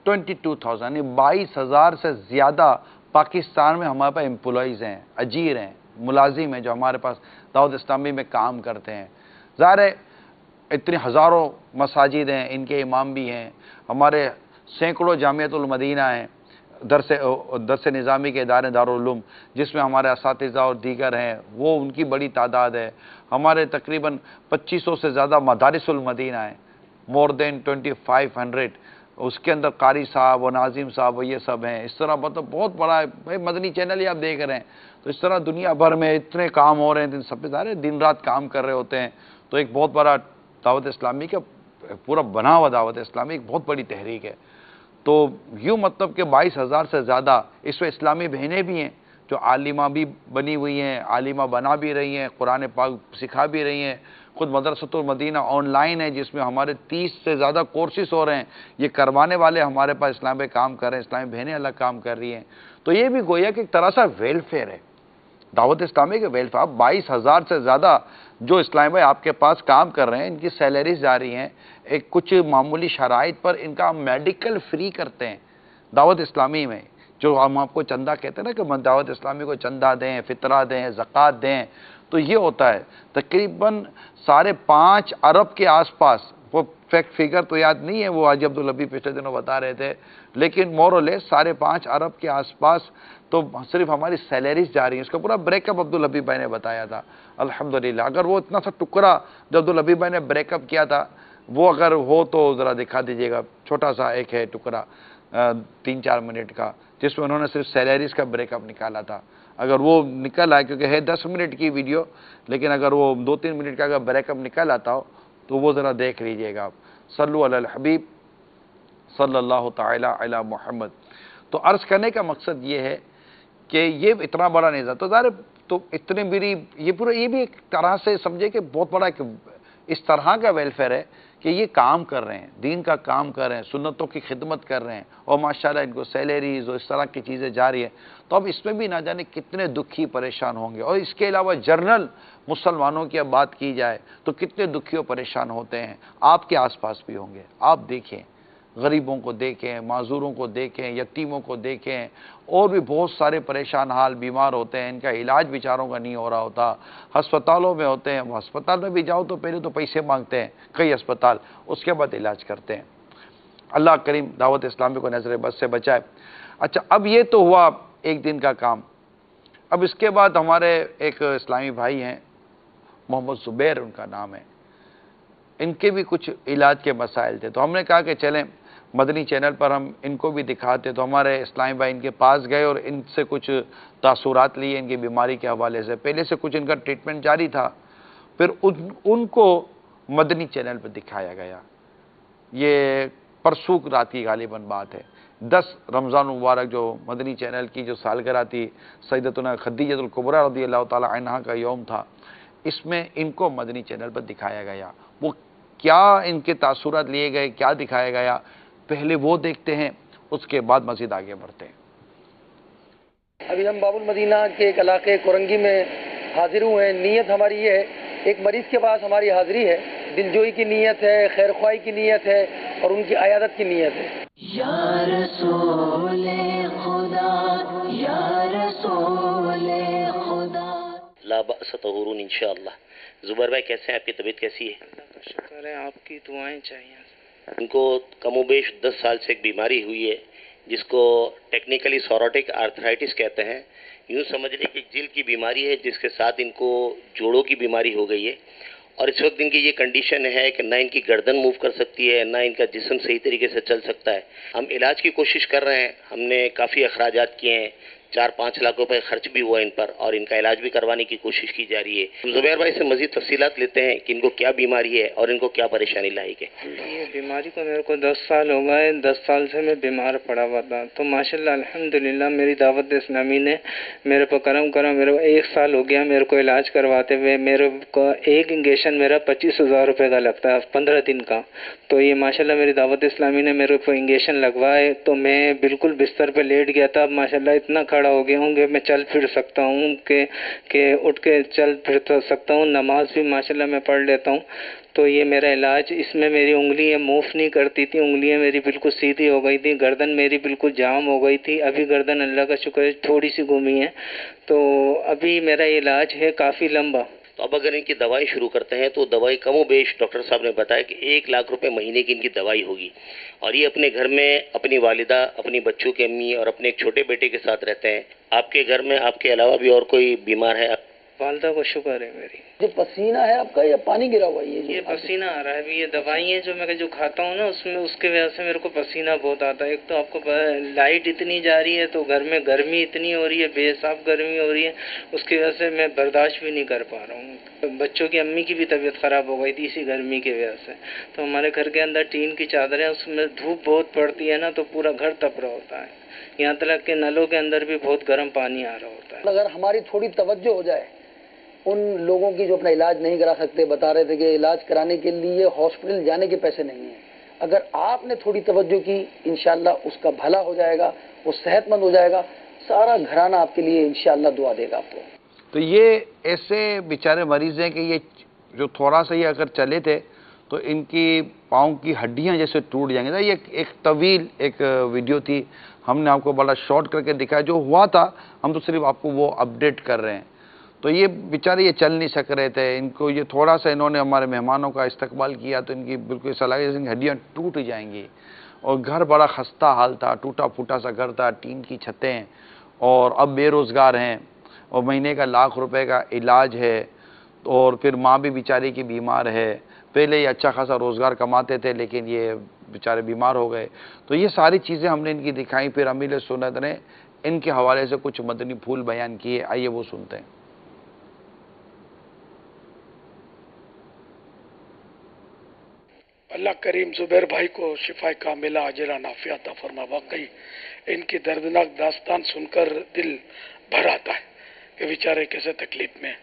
22,000 یعنی 22,000 سے زیادہ پاکستان میں ہمارے پاس امپلائیز ہیں، اجیر ہیں، ملازم ہیں جو ہمارے پاس دعوت اسلامی میں کام کرتے ہیں۔ ظاہر ہے اتنے ہزاروں مساجد ہیں، ان کے امام بھی ہیں، ہمارے سینکڑوں جامعۃ المدینہ ہیں، درس نظامی کے ادارے دارالعلوم جس میں ہمارے اساتذہ اور دیگر ہیں، وہ ان کی بڑی تعداد ہے۔ ہمارے تقریباً 2500 سے زیادہ مدارس المدینہ ہیں، مور دین 2500، اس کے اندر قاری صاحب و ناظم صاحب و یہ سب ہیں۔ اس طرح مطلب بہت بڑا ہے بھائی، مدنی چینل ہی آپ دیکھ رہے ہیں تو اس طرح دنیا بھر میں اتنے کام ہو رہے ہیں، سب سارے دن رات کام کر رہے ہوتے ہیں. تو ایک بہت بڑا دعوت اسلامی کا پورا بنا ہوا دعوت اسلامی ایک بہت بڑی تحریک ہے. تو یوں مطلب کہ 22,000 سے زیادہ اس میں اسلامی بہنیں بھی ہیں جو عالمہ بھی بنی ہوئی ہیں، عالمہ بنا بھی رہی ہیں، قرآن پاک سکھا بھی رہی ہیں. خود مدرسۃ المدینہ آن لائن ہے جس میں ہمارے 30 سے زیادہ کورسز ہو رہے ہیں. یہ کروانے والے ہمارے پاس اسلام پہ کام کر رہے ہیں، اسلامی بہنیں الگ کام کر رہی ہیں. تو یہ بھی گویا کہ ایک طرح سے ویلفیئر ہے، دعوت اسلامی کے ویلفیئر. اب 22,000 سے زیادہ جو اسلام بھائی آپ کے پاس کام کر رہے ہیں، ان کی سیلریز جاری ہیں. ایک کچھ معمولی شرائط پر ان کا میڈیکل فری کرتے ہیں دعوت اسلامی میں. جو ہم آپ کو چندہ کہتے ہیں نا کہ دعوت اسلامی کو چندہ دیں، فطرہ دیں، زکوٰۃ دیں، تو یہ ہوتا ہے تقریباً 5.5 ارب کے آس پاس. وہ فیکٹ فگر تو یاد نہیں ہے، وہ حاجی عبداللبی پچھلے دنوں بتا رہے تھے، لیکن مور اور لیس 5.5 ارب کے آس پاس تو صرف ہماری سیلریز جا رہی ہیں. اس کا پورا بریک اپ عبداللبی بھائی نے بتایا تھا. الحمدللہ اگر وہ اتنا سا ٹکڑا جو عبداللبی بھائی نے بریک اپ کیا تھا وہ اگر ہو تو ذرا دکھا دیجیے گا. چھوٹا سا ایک ہے ٹکڑا 3-4 منٹ کا جس میں انہوں نے صرف سیلریز کا بریک اپ نکالا تھا. اگر وہ نکل آئے، کیونکہ ہے 10 منٹ کی ویڈیو، لیکن اگر وہ 2-3 منٹ کا اگر بریک اپ نکل آتا ہو تو وہ ذرا دیکھ لیجئے گا آپ. صلو علی الحبیب صلی اللہ تعالی علی محمد. تو عرض کرنے کا مقصد یہ ہے کہ یہ اتنا بڑا نظام تو ظاہر تو اتنے بری یہ پورا یہ بھی ایک طرح سے سمجھے کہ بہت بڑا اس طرح کا ویلفیئر ہے کہ یہ کام کر رہے ہیں، دین کا کام کر رہے ہیں، سنتوں کی خدمت کر رہے ہیں، اور ماشاءاللہ ان کو سیلریز اور اس طرح کی چیزیں جاری ہیں. تو اب اس میں بھی نہ جانے کتنے دکھی پریشان ہوں گے. اور اس کے علاوہ جرنل مسلمانوں کی اب بات کی جائے تو کتنے دکھی و پریشان ہوتے ہیں. آپ کے آس پاس بھی ہوں گے. آپ دیکھیں، غریبوں کو دیکھیں، معذوروں کو دیکھیں، یتیموں کو دیکھیں، اور بھی بہت سارے پریشان حال بیمار ہوتے ہیں. ان کا علاج بیچاروں کا نہیں ہو رہا ہوتا، ہسپتالوں میں ہوتے ہیں. وہ ہسپتال میں بھی جاؤ تو پہلے تو پیسے مانگتے ہیں کئی ہسپتال، اس کے بعد علاج کرتے ہیں. اللہ کریم دعوت اسلامی کو نظر بد سے بچائے. اچھا، اب یہ تو ہوا ایک دن کا کام. اب اس کے بعد ہمارے ایک اسلامی بھائی ہیں، محمد زبیر ان کا نام ہے، ان کے بھی کچھ علاج کے مسائل تھے. تو ہم نے کہا کہ چلیں مدنی چینل پر ہم ان کو بھی دکھاتے. تو ہمارے اسلامی بھائی ان کے پاس گئے اور ان سے کچھ تاثرات لیے ان کی بیماری کے حوالے سے. پہلے سے کچھ ان کا ٹریٹمنٹ جاری تھا، پھر ان کو مدنی چینل پر دکھایا گیا. یہ پرسوں رات کی غالباً بات ہے، 10 رمضان مبارک جو مدنی چینل کی جو سالگرہ تھی، سیدتنا خدیجہ الکبریٰ رضی اللہ تعالی عنہا کا یوم تھا. اس میں ان کو مدنی چینل پر دکھایا گیا. وہ کیا ان کے تاثرات لیے گئے، کیا دکھایا گیا، پہلے وہ دیکھتے ہیں، اس کے بعد مزید آگے بڑھتے ہیں. ابھی ہم باب المدینہ کے ایک علاقے کورنگی میں حاضر ہوئے ہیں. نیت ہماری یہ ہے، ایک مریض کے پاس ہماری حاضری ہے، دلجوئی کی نیت ہے، خیر خواہی کی نیت ہے، اور ان کی عیادت کی نیت ہے. یا رسول خدا، یا رسول خدا. لا بأس طہورون انشاءاللہ. زبیر بھائی کیسے ہیں؟ آپ کی طبیعت کیسی ہے؟ اللہ کا شکر ہے، آپ کی دعائیں چاہیے. ان کو کم و بیش 10 سال سے ایک بیماری ہوئی ہے جس کو ٹیکنیکلی سوروٹک آرتھرائٹس کہتے ہیں. یوں سمجھ لیں کہ جلد کی بیماری ہے جس کے ساتھ ان کو جوڑوں کی بیماری ہو گئی ہے. اور اس وقت ان کی یہ کنڈیشن ہے کہ نہ ان کی گردن موو کر سکتی ہے، نہ ان کا جسم صحیح طریقے سے چل سکتا ہے. ہم علاج کی کوشش کر رہے ہیں، ہم نے کافی اخراجات کیے ہیں، 4-5 لاکھ روپے خرچ بھی ہوا ان پر، اور ان کا علاج بھی کروانے کی کوشش کی جا رہی ہے. ہم زبیر بھائی سے مزید تفصیلات لیتے ہیں کہ ان کو کیا بیماری ہے اور ان کو کیا پریشانی لاحق ہے. یہ بیماری کو میرے کو 10 سال ہو گئے. 10 سال سے میں بیمار پڑا ہوا تھا. تو ماشاءاللہ الحمدللہ میری دعوت اسلامی نے میرے پر کرم کرا. میرے کو 1 سال ہو گیا میرے کو علاج کرواتے ہوئے. میرے کو ایک انجیکشن میرا 25,000 روپے کا لگتا ہے 15 دن کا. تو یہ ماشاءاللہ میری دعوت اسلامی نے میرے کو انجیکشن لگوائے تو میں بالکل بستر پہ لیٹ گیا تھا. ماشاءاللہ اتنا کھڑا ہو گیا ہوں کہ میں چل پھر سکتا ہوں، کہ اٹھ کے چل پھر سکتا ہوں. نماز بھی ماشاءاللہ میں پڑھ لیتا ہوں. تو یہ میرا علاج، اس میں میری انگلیاں موو نہیں کرتی تھی، انگلیاں میری بالکل سیدھی ہو گئی تھی. گردن میری بالکل جام ہو گئی تھی. ابھی گردن اللہ کا شکر ہے تھوڑی سی گھومی ہے. تو ابھی میرا علاج ہے کافی لمبا. تو اب اگر ان کی دوائی شروع کرتے ہیں تو دوائی کم و بیش ڈاکٹر صاحب نے بتایا کہ 1 لاکھ روپے مہینے کی ان کی دوائی ہوگی. اور یہ اپنے گھر میں اپنی والدہ، اپنی بچوں کی امی اور اپنے ایک چھوٹے بیٹے کے ساتھ رہتے ہیں. آپ کے گھر میں آپ کے علاوہ بھی اور کوئی بیمار ہے؟ والدہ کو شکر ہے میری. یہ پسینہ ہے آپ کا یا پانی گرا ہوا ہے؟ یہ پسینہ آ رہا ہے. ابھی یہ دوائیں جو میں جو کھاتا ہوں نا اس کی وجہ سے میرے کو پسینہ بہت آتا ہے. ایک تو آپ کو لائٹ اتنی جا رہی ہے تو گھر میں گرمی اتنی ہو رہی ہے, بے حساب گرمی ہو رہی ہے, اس کی وجہ سے میں برداشت بھی نہیں کر پا رہا ہوں. بچوں کی امی کی بھی طبیعت خراب ہو گئی تھی اسی گرمی کی وجہ سے. تو ہمارے گھر کے اندر ٹین کی چادریں, اس میں دھوپ بہت پڑتی ہے نا تو پورا گھر تپ رہا ہوتا ہے. یہاں تک کہ نلوں کے اندر بھی بہت گرم پانی آ رہا ہوتا ہے. اگر ہماری تھوڑی توجہ ہو جائے ان لوگوں کی جو اپنا علاج نہیں کرا سکتے, بتا رہے تھے کہ علاج کرانے کے لیے ہاسپٹل جانے کے پیسے نہیں ہیں, اگر آپ نے تھوڑی توجہ کی انشاءاللہ اس کا بھلا ہو جائے گا, وہ صحت مند ہو جائے گا, سارا گھرانہ آپ کے لیے انشاءاللہ دعا دے گا آپ کو. تو یہ ایسے بیچارے مریض ہیں کہ یہ جو تھوڑا سا یہ اگر چلے تھے تو ان کی پاؤں کی ہڈیاں جیسے ٹوٹ جائیں گے. یہ ایک طویل ایک ویڈیو تھی, ہم نے آپ کو بڑا شارٹ کر کے دکھایا جو ہوا تھا, ہم تو صرف آپ کو وہ اپڈیٹ کر رہے ہیں. تو یہ بیچارے یہ چل نہیں سک رہے تھے, ان کو یہ تھوڑا سا انہوں نے ہمارے مہمانوں کا استقبال کیا تو ان کی بالکل صلاحیت ہڈیاں ٹوٹ جائیں گی. اور گھر بڑا خستہ حال تھا, ٹوٹا پھوٹا سا گھر تھا, ٹین کی چھتیں, اور اب بے روزگار ہیں, اور مہینے کا ₹1,00,000 کا علاج ہے, اور پھر ماں بھی بیچاری کی بیمار ہے. پہلے یہ اچھا خاصا روزگار کماتے تھے لیکن یہ بیچارے بیمار ہو گئے. تو یہ ساری چیزیں ہم نے ان کی دکھائیں. پھر امیر سنت نے ان کے حوالے سے کچھ مدنی پھول بیان کیے, آئیے وہ سنتے ہیں. اللہ کریم زبیر بھائی کو شفا کاملہ عاجلہ نافعہ عطا فرما. واقعی ان کی دردناک داستان سن کر دل بھر آتا ہے کہ بیچارے کیسے تکلیف میں ہیں.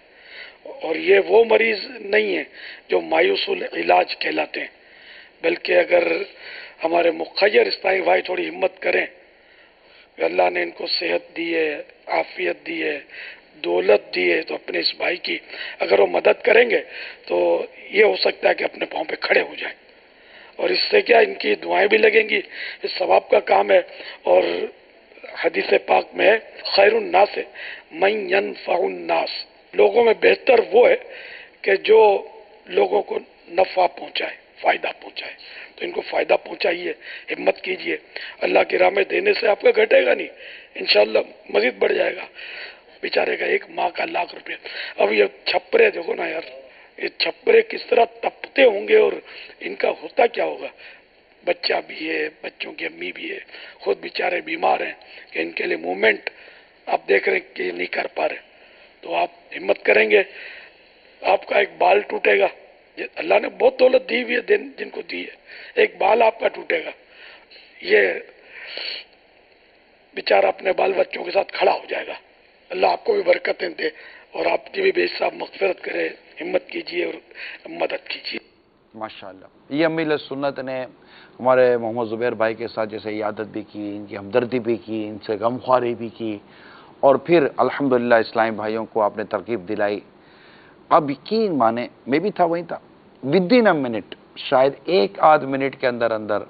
اور یہ وہ مریض نہیں ہیں جو مایوس العلاج کہلاتے ہیں, بلکہ اگر ہمارے مخیر اسلامی بھائی تھوڑی ہمت کریں, اللہ نے ان کو صحت دی ہے, عافیت دی ہے, دولت دی ہے, تو اپنے اس بھائی کی اگر وہ مدد کریں گے تو یہ ہو سکتا ہے کہ اپنے پاؤں پہ کھڑے ہو جائیں. اور اس سے کیا ان کی دعائیں بھی لگیں گی, اس ثواب کا کام ہے. اور حدیث پاک میں ہے خیر الناس من ینفع الناس, لوگوں میں بہتر وہ ہے کہ جو لوگوں کو نفع پہنچائے, فائدہ پہنچائے. تو ان کو فائدہ پہنچائیے, ہمت کیجئے. اللہ کی راہ میں دینے سے آپ کا گھٹے گا نہیں, انشاءاللہ مزید بڑھ جائے گا. بیچارے کا ایک ماہ کا ₹1,00,000. اب یہ چھپرے دیکھو نا یار, یہ چھپرے کس طرح تپتے ہوں گے اور ان کا ہوتا کیا ہوگا. بچہ بھی ہے, بچوں کی امی بھی ہے, خود بیچارے بیمار ہیں کہ ان کے لیے موومنٹ آپ دیکھ رہے ہیں کہ نہیں کر پا رہے. تو آپ ہمت کریں گے, آپ کا ایک بال ٹوٹے گا. اللہ نے بہت دولت دی ہوئی ہے جن کو دی ہے, ایک بال آپ کا ٹوٹے گا. یہ بیچارہ اپنے بال بچوں کے ساتھ کھڑا ہو جائے گا. اللہ آپ کو بھی برکتیں دے اور آپ کی بھی بے حساب مغفرت کرے. ہمت کیجئے اور مدد کیجئے. ماشاءاللہ. یہ امیر سنت نے ہمارے محمد زبیر بھائی کے ساتھ جیسے عیادت بھی کی, ان کی ہمدردی بھی کی, ان سے غمخواری بھی کی, اور پھر الحمدللہ اسلامی بھائیوں کو آپ نے ترغیب دلائی. اب یقین مانے, میں بھی تھا وہیں تھا, ودن اے منٹ, شاید 1 آدھ منٹ کے اندر اندر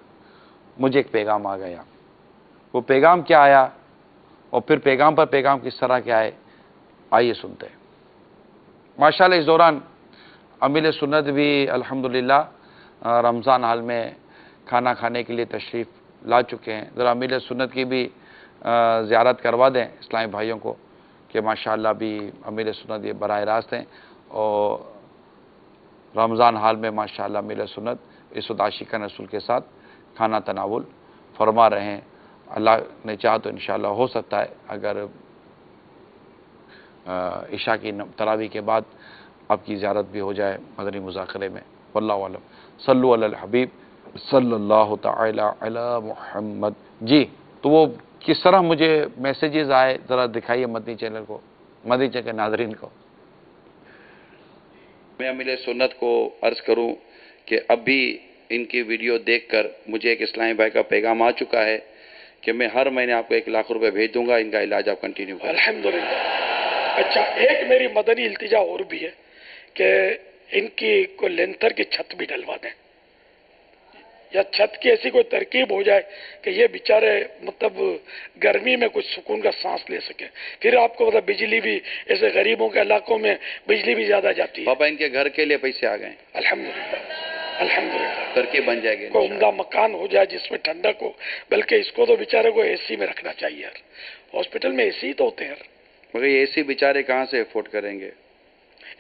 مجھے ایک پیغام آ گیا. وہ پیغام کیا آیا اور پھر پیغام پر پیغام کس طرح کے آئے, آئیے سنتے ہیں. ماشاءاللہ اس دوران امیر سنت بھی الحمدللہ رمضان حال میں کھانا کھانے کے لیے تشریف لا چکے ہیں. ذرا امیر سنت کی بھی زیارت کروا دیں اسلامی بھائیوں کو کہ ماشاءاللہ بھی امیر سنت یہ براہ راست ہیں, اور رمضان حال میں ماشاءاللہ امیر سنت اس وقت عاشقان رسول کے ساتھ کھانا تناول فرما رہے ہیں. اللہ نے چاہا تو انشاءاللہ ہو سکتا ہے اگر عشاء کی تراویح کے بعد آپ کی زیارت بھی ہو جائے مدنی مذاکرے میں. واللہ اعلم. صلو علی الحبیب صلی اللہ تعالی علی محمد. جی تو وہ کس طرح مجھے میسیجز آئے ذرا دکھائیے مدنی چینل کو, مدنی چینل کے ناظرین کو. میں امیر سنت کو عرض کروں کہ اب بھی ان کی ویڈیو دیکھ کر مجھے ایک اسلامی بھائی کا پیغام آ چکا ہے کہ میں ہر مہینے آپ کو ₹1,00,000 بھیج دوں گا, ان کا علاج آپ کنٹینیو کریں. الحمدللہ. اچھا, ایک میری مدنی التجا اور بھی ہے کہ ان کی کوئی لینتر کی چھت بھی ڈلوا دیں, یا چھت کی ایسی کوئی ترکیب ہو جائے کہ یہ بیچارے مطلب گرمی میں کچھ سکون کا سانس لے سکیں. پھر آپ کو مطلب بجلی بھی ایسے غریبوں کے علاقوں میں بجلی بھی زیادہ جاتی ہے. پاپا ان کے گھر کے لیے پیسے آ گئے. الحمدللہ, الحمدللہ. ترکیب بن جائے گی. کوئی عمدہ مکان ہو جائے جس میں ٹھنڈک ہو, بلکہ اس کو تو بیچارے کو اے سی میں رکھنا چاہیے یار. ہاسپٹل میں اے سی تو ہوتے ہیں یار. مگر یہ اے سی بیچارے کہاں سے افورڈ کریں گے.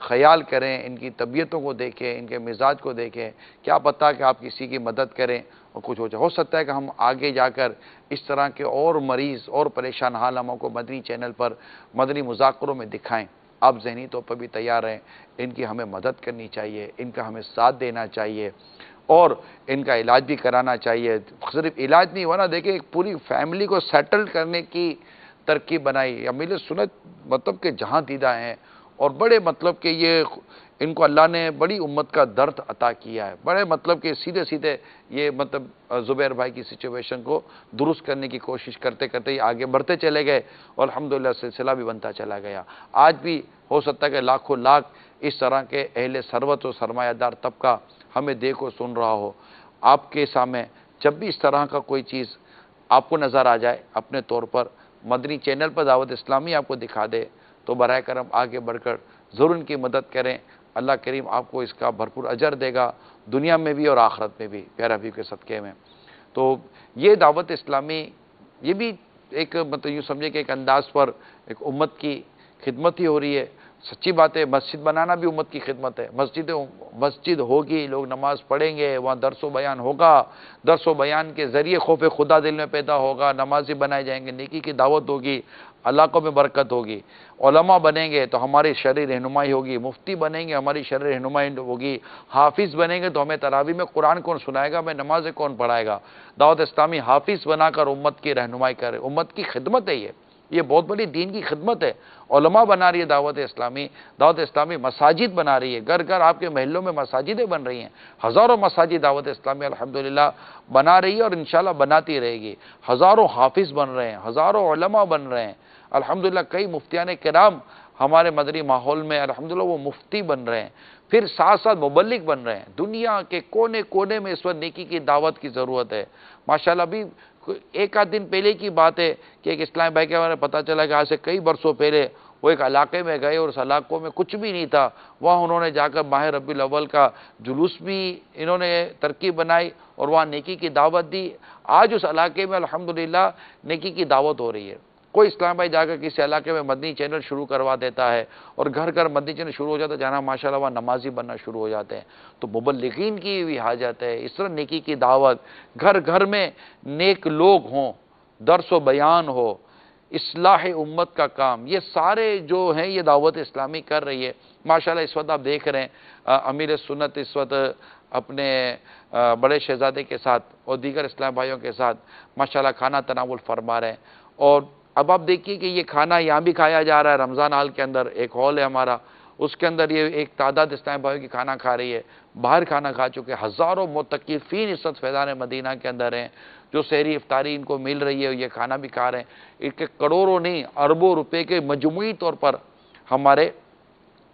خیال کریں، ان کی طبیعتوں کو دیکھیں، ان کے مزاج کو دیکھیں، کیا پتہ کہ آپ کسی کی مدد کریں اور کچھ ہو جائے۔ ہو سکتا ہے کہ ہم آگے جا کر اس طرح کے اور مریض اور پریشان حال ہموں کو مدنی چینل پر مدنی مذاکروں میں دکھائیں۔ آپ ذہنی طور پر بھی تیار رہیں، ان کی ہمیں مدد کرنی چاہیے، ان کا ہمیں ساتھ دینا چاہیے اور ان کا علاج بھی کرانا چاہیے۔ صرف علاج نہیں ہوا نا، دیکھیں ایک پوری فیملی کو سیٹل کرنے کی ترکیب بنائی۔ امیل سنت مطلب کہ جہاں دیدہ ہیں اور بڑے مطلب کہ یہ ان کو اللہ نے بڑی امت کا درد عطا کیا ہے، بڑے مطلب کہ سیدھے سیدھے یہ مطلب زبیر بھائی کی سچویشن کو درست کرنے کی کوشش کرتے کرتے ہی آگے بڑھتے چلے گئے اور الحمدللہ سلسلہ بھی بنتا چلا گیا۔ آج بھی ہو سکتا ہے کہ لاکھوں لاکھ اس طرح کے اہل ثروت و سرمایہ دار طبقہ ہمیں دیکھ و سن رہا ہو۔ آپ کے سامنے جب بھی اس طرح کا کوئی چیز آپ کو نظر آ جائے، اپنے طور پر مدنی چینل پر دعوت اسلامی آپ کو دکھا دے تو براہ کرم آگے بڑھ کر ضرور ان کی مدد کریں۔ اللہ کریم آپ کو اس کا بھرپور اجر دے گا، دنیا میں بھی اور آخرت میں بھی، پیارے حبیب کے صدقے میں۔ تو یہ دعوت اسلامی یہ بھی ایک مطلب یوں سمجھے کہ ایک انداز پر ایک امت کی خدمت ہی ہو رہی ہے۔ سچی بات ہے، مسجد بنانا بھی امت کی خدمت ہے۔ مسجد ہوگی، لوگ نماز پڑھیں گے، وہاں درس و بیان ہوگا، درس و بیان کے ذریعے خوف خدا دل میں پیدا ہوگا، نمازی بنائے جائیں گے، نیکی کی دعوت ہوگی، علاقوں میں برکت ہوگی، علماء بنیں گے تو ہماری شرعی رہنمائی ہوگی، مفتی بنیں گے ہماری شرعی رہنمائی ہوگی، حافظ بنیں گے تو ہمیں تراویح میں قرآن کون سنائے گا، ہمیں نمازیں کون پڑھائے گا۔ دعوت اسلامی حافظ بنا کر امت کی رہنمائی کرے، امت کی خدمت ہے یہ بہت بڑی دین کی خدمت ہے۔ علماء بنا رہی ہے دعوت اسلامی مساجد بنا رہی ہے، گھر گھر آپ کے محلوں میں مساجدیں بن رہی ہیں، ہزاروں مساجد دعوت اسلامی الحمدللہ بنا رہی ہے اور انشاءاللہ بناتی رہے گی۔ ہزاروں حافظ بن رہے ہیں، ہزاروں علماء بن رہے ہیں الحمدللہ، کئی مفتیان کرام ہمارے مدنی ماحول میں الحمدللہ وہ مفتی بن رہے ہیں، پھر ساتھ ساتھ مبلغ بن رہے ہیں۔ دنیا کے کونے کونے میں اس وقت نیکی کی دعوت کی ضرورت ہے ماشاءاللہ۔ ابھی ایک آدھ دن پہلے کی بات ہے کہ ایک اسلام بھائی کے بارے میں پتہ چلا کہ آج سے کئی برسوں پہلے وہ ایک علاقے میں گئے اور اس علاقوں میں کچھ بھی نہیں تھا، وہاں انہوں نے جا کر ماہ ربیع الاول کا جلوس بھی انہوں نے ترکیب بنائی اور وہاں نیکی کی دعوت دی۔ آج اس علاقے میں الحمدللہ نیکی کی دعوت ہو رہی ہے۔ کوئی اسلام بھائی جا کر کسی علاقے میں مدنی چینل شروع کروا دیتا ہے اور گھر گھر مدنی چینل شروع ہو جاتا ہے، جانا ماشاءاللہ وہاں نمازی بننا شروع ہو جاتے ہیں۔ تو مبلغین کی بھی حاجت ہے، اس طرح نیکی کی دعوت، گھر گھر میں نیک لوگ ہوں، درس و بیان ہو، اصلاح امت کا کام، یہ سارے جو ہیں یہ دعوت اسلامی کر رہی ہے ماشاءاللہ۔ اس وقت آپ دیکھ رہے ہیں امیر سنت اس وقت اپنے بڑے شہزادے کے ساتھ اور دیگر اسلام بھائیوں کے ساتھ ماشاءاللہ کھانا تناول فرما رہے ہیں۔ اور اب آپ دیکھیے کہ یہ کھانا یہاں بھی کھایا جا رہا ہے، رمضان ہال کے اندر ایک ہال ہے ہمارا، اس کے اندر یہ ایک تعداد اسلام بھائیوں کی کھانا کھا رہی ہے، باہر کھانا کھا چکے، ہزاروں متقفین اس وقت فیضان مدینہ کے اندر ہیں، جو سحری افطاری ان کو مل رہی ہے، یہ کھانا بھی کھا رہے ہیں۔ ان کے کروڑوں نہیں اربوں روپے کے مجموعی طور پر ہمارے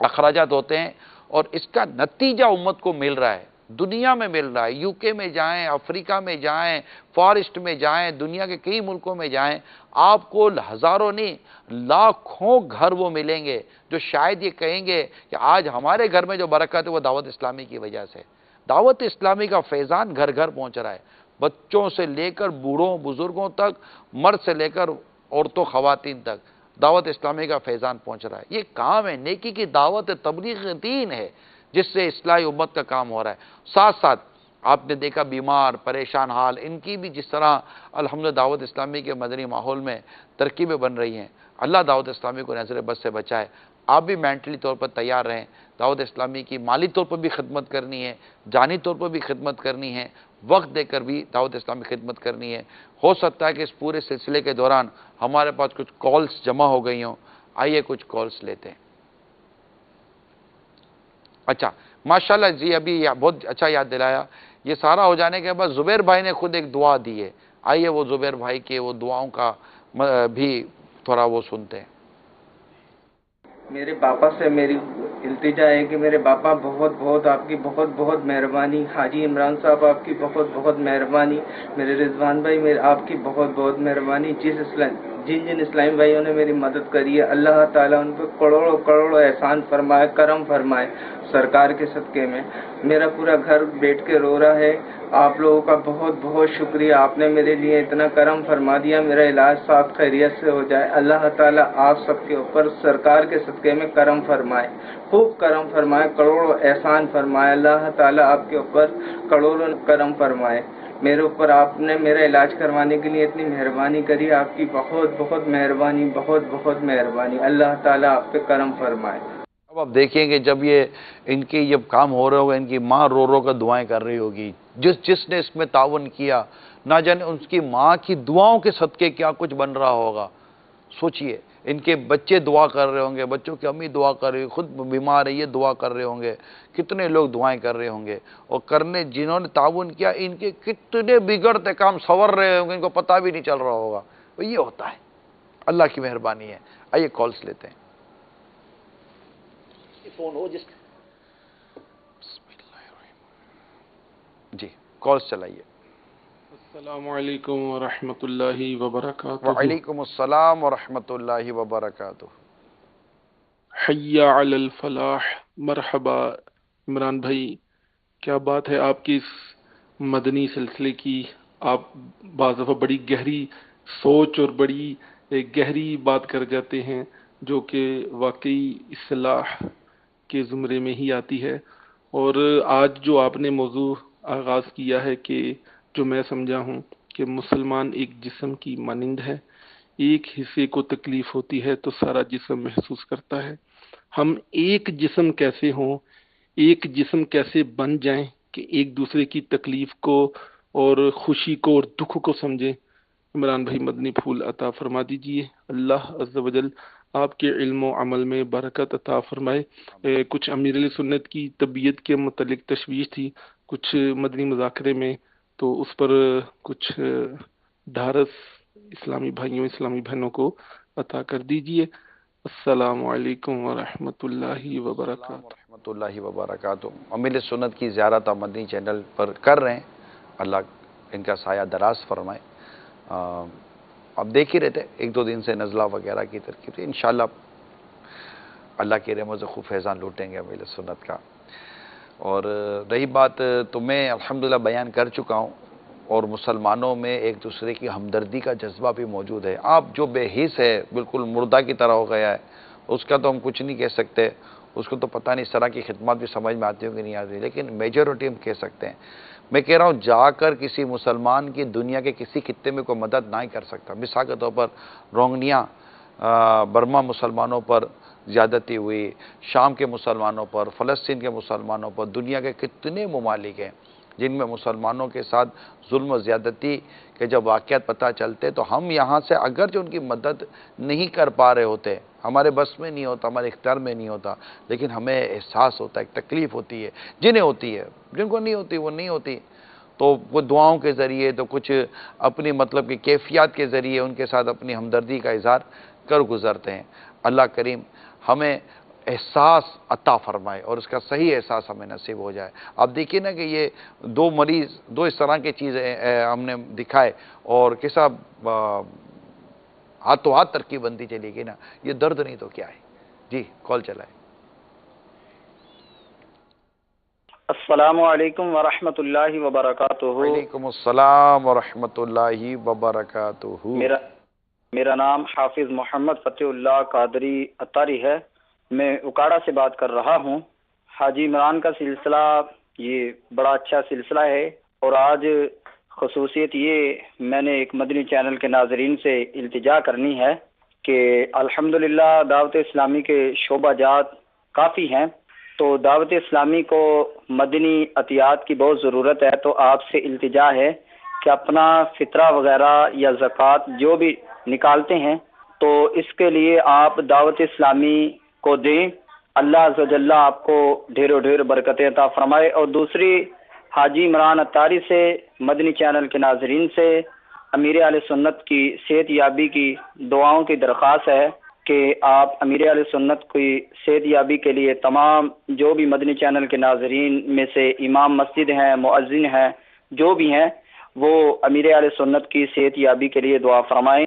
اخراجات ہوتے ہیں اور اس کا نتیجہ امت کو مل رہا ہے، دنیا میں مل رہا ہے۔ یو کے میں جائیں، افریقہ میں جائیں، فارسٹ میں جائیں، دنیا کے کئی ملکوں میں جائیں، آپ کو ہزاروں نہیں لاکھوں گھر وہ ملیں گے جو شاید یہ کہیں گے کہ آج ہمارے گھر میں جو برکت ہے وہ دعوت اسلامی کی وجہ سے۔ دعوت اسلامی کا فیضان گھر گھر پہنچ رہا ہے، بچوں سے لے کر بوڑھوں بزرگوں تک، مرد سے لے کر عورتوں خواتین تک دعوت اسلامی کا فیضان پہنچ رہا ہے۔ یہ کام ہے، نیکی کی دعوت، تبلیغ دین ہے جس سے اصلاح امت کا کام ہو رہا ہے۔ ساتھ ساتھ آپ نے دیکھا بیمار پریشان حال ان کی بھی جس طرح الحمدللہ دعوت اسلامی کے مدنی ماحول میں ترکیبیں بن رہی ہیں، اللہ دعوت اسلامی کو نظر بد سے بچائے۔ آپ بھی مینٹلی طور پر تیار رہیں، دعوت اسلامی کی مالی طور پر بھی خدمت کرنی ہے، جانی طور پر بھی خدمت کرنی ہے، وقت دے کر بھی دعوت اسلامی خدمت کرنی ہے۔ ہو سکتا ہے کہ اس پورے سلسلے کے دوران ہمارے پاس کچھ کالز جمع ہو گئی ہوں، آئیے کچھ کالز لیتے ہیں۔ اچھا ماشاءاللہ جی، ابھی بہت اچھا یاد دلایا۔ یہ سارا ہو جانے کے بعد زبیر بھائی نے خود ایک دعا دی ہے، آئیے وہ زبیر بھائی کے وہ دعاؤں کا بھی تھوڑا وہ سنتے ہیں۔ میرے پاپا سے میری التجا ہے کہ میرے پاپا بہت آپ کی بہت مہربانی، حاجی عمران صاحب آپ کی بہت مہربانی، میرے رضوان بھائی آپ کی بہت مہربانی، جن جن اسلامی بھائیوں نے میری مدد کری ہے اللہ تعالیٰ ان پہ کروڑوں کروڑوں احسان فرمائے، کرم فرمائے سرکار کے صدقے میں۔ میرا پورا گھر بیٹھ کے رو رہا ہے۔ آپ لوگوں کا بہت بہت شکریہ، آپ نے میرے لیے اتنا کرم فرما دیا، میرا علاج صاف خیریت سے ہو جائے۔ اللہ تعالیٰ آپ سب کے اوپر سرکار کے صدقے میں کرم فرمائے، خوب کرم فرمائے، کروڑوں احسان فرمائے۔ اللہ تعالیٰ آپ کے اوپر کروڑوں کرم فرمائے۔ میرے اوپر آپ نے میرا علاج کروانے کے لیے اتنی مہربانی کری، آپ کی بہت بہت مہربانی، بہت بہت مہربانی۔ اللہ تعالیٰ آپ پہ کرم فرمائے۔ اب آپ دیکھیں کہ جب یہ ان کے جب کام ہو رہے ہوگا، ان کی ماں رو رو کر دعائیں کر رہی ہوگی، جس نے اس میں تعاون کیا، نہ جانے ان کی ماں کی دعاؤں کے صدقے کیا کچھ بن رہا ہوگا۔ سوچئے ان کے بچے دعا کر رہے ہوں گے، بچوں کی امی دعا کر رہی، خود بیمار ہے یہ دعا کر رہے ہوں گے، کتنے لوگ دعائیں کر رہے ہوں گے، اور کرنے جنہوں نے تعاون کیا ان کے کتنے بگڑتے کام سنور رہے ہوں گے، ان کو پتہ بھی نہیں چل رہا ہوگا۔ یہ ہوتا ہے، اللہ کی مہربانی ہے۔ آئیے کالز لیتے ہیں۔ فون ہو جس جی کالز چلائیے۔ السلام علیکم ورحمۃ اللہ وبرکاتہ۔ وعلیکم السلام ورحمۃ اللہ وبرکاتہ۔ حی علی الفلاح۔ مرحبا عمران بھائی، کیا بات ہے آپ کی اس مدنی سلسلے کی۔ آپ بعض دفعہ بڑی گہری سوچ اور بڑی گہری بات کر جاتے ہیں جو کہ واقعی اصلاح کے زمرے میں ہی آتی ہے۔ اور آج جو آپ نے موضوع آغاز کیا ہے کہ جو میں سمجھا ہوں کہ مسلمان ایک جسم کی مانند ہے، ایک حصے کو تکلیف ہوتی ہے تو سارا جسم محسوس کرتا ہے۔ ہم ایک جسم کیسے ہوں، ایک جسم کیسے بن جائیں کہ ایک دوسرے کی تکلیف کو اور خوشی کو اور دکھ کو سمجھیں۔ عمران بھائی مدنی پھول عطا فرما دیجئے۔ اللہ عز و جل آپ کے علم و عمل میں برکت عطا فرمائے۔ کچھ امیر علیہ سنت کی طبیعت کے متعلق تشویش تھی کچھ مدنی مذاکرے میں، تو اس پر کچھ ڈھارس اسلامی بھائیوں اسلامی بہنوں کو عطا کر دیجئے۔ السلام علیکم ورحمۃ اللہ وبرکاتہ۔ ورحمۃ اللہ وبرکاتہ۔ امیر سنت کی زیارت آپ مدنی چینل پر کر رہے ہیں، اللہ ان کا سایہ دراز فرمائے۔ اب دیکھ ہی رہتے ایک دو دن سے نزلہ وغیرہ کی ترکیب سے، انشاءاللہ اللہ کی رحمت سے خوب فیضان لوٹیں گے امیر سنت کا۔ اور رہی بات تو میں الحمدللہ بیان کر چکا ہوں، اور مسلمانوں میں ایک دوسرے کی ہمدردی کا جذبہ بھی موجود ہے۔ آپ جو بے حس ہے، بالکل مردہ کی طرح ہو گیا ہے، اس کا تو ہم کچھ نہیں کہہ سکتے، اس کو تو پتہ نہیں اس طرح کی خدمات بھی سمجھ میں آتی ہوں کہ نہیں آتی، لیکن میجورٹی ہم کہہ سکتے ہیں۔ میں کہہ رہا ہوں جا کر کسی مسلمان کی دنیا کے کسی خطے میں کوئی مدد نہ ہی کر سکتا۔ مثال کے طور پر روہنگیا برما مسلمانوں پر زیادتی ہوئی، شام کے مسلمانوں پر، فلسطین کے مسلمانوں پر، دنیا کے کتنے ممالک ہیں جن میں مسلمانوں کے ساتھ ظلم و زیادتی کے جب واقعات پتہ چلتے تو ہم یہاں سے اگر جو ان کی مدد نہیں کر پا رہے ہوتے، ہمارے بس میں نہیں ہوتا، ہمارے اختیار میں نہیں ہوتا، لیکن ہمیں احساس ہوتا ہے، ایک تکلیف ہوتی ہے، جنہیں ہوتی ہے، جن کو نہیں ہوتی وہ نہیں ہوتی، تو وہ دعاؤں کے ذریعے تو کچھ اپنی مطلب کہ کیفیات کے ذریعے ان کے ساتھ اپنی ہمدردی کا اظہار کر گزرتے ہیں۔ اللہ کریم ہمیں احساس عطا فرمائے اور اس کا صحیح احساس ہمیں نصیب ہو جائے۔ آپ دیکھیے نا کہ یہ دو مریض، دو اس طرح کی چیزیں ہم نے دکھائے اور کیسا ہاتھوں ہاتھ ترکیب بنتی چلی گئی نا، یہ درد نہیں تو کیا ہے۔ جی کال چلائے۔ السلام علیکم ورحمۃ اللہ وبرکاتہ۔ وعلیکم السلام ورحمۃ اللہ وبرکاتہ۔ میرا نام حافظ محمد فتح اللہ قادری اتاری ہے، میں اکاڑا سے بات کر رہا ہوں۔ حاجی عمران کا سلسلہ یہ بڑا اچھا سلسلہ ہے، اور آج خصوصیت یہ میں نے ایک مدنی چینل کے ناظرین سے التجا کرنی ہے کہ الحمدللہ دعوت اسلامی کے شعبہ جات کافی ہیں، تو دعوت اسلامی کو مدنی عطیات کی بہت ضرورت ہے، تو آپ سے التجا ہے کہ اپنا فطرہ وغیرہ یا زکوٰۃ جو بھی نکالتے ہیں تو اس کے لیے آپ دعوت اسلامی کو دیں۔ اللہ عز و جل آپ کو ڈھیر و ڈھیر برکتیں عطا فرمائے۔ اور دوسری حاجی عمران اتاری سے مدنی چینل کے ناظرین سے امیر اہل سنت کی صحت یابی کی دعاؤں کی درخواست ہے کہ آپ امیر اہل سنت کی صحت یابی کے لیے تمام جو بھی مدنی چینل کے ناظرین میں سے امام مسجد ہیں، مؤذن ہیں، جو بھی ہیں، وہ امیر اہل سنت کی صحت یابی کے لیے دعا فرمائیں۔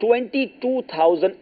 22,000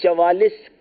44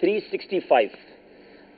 365।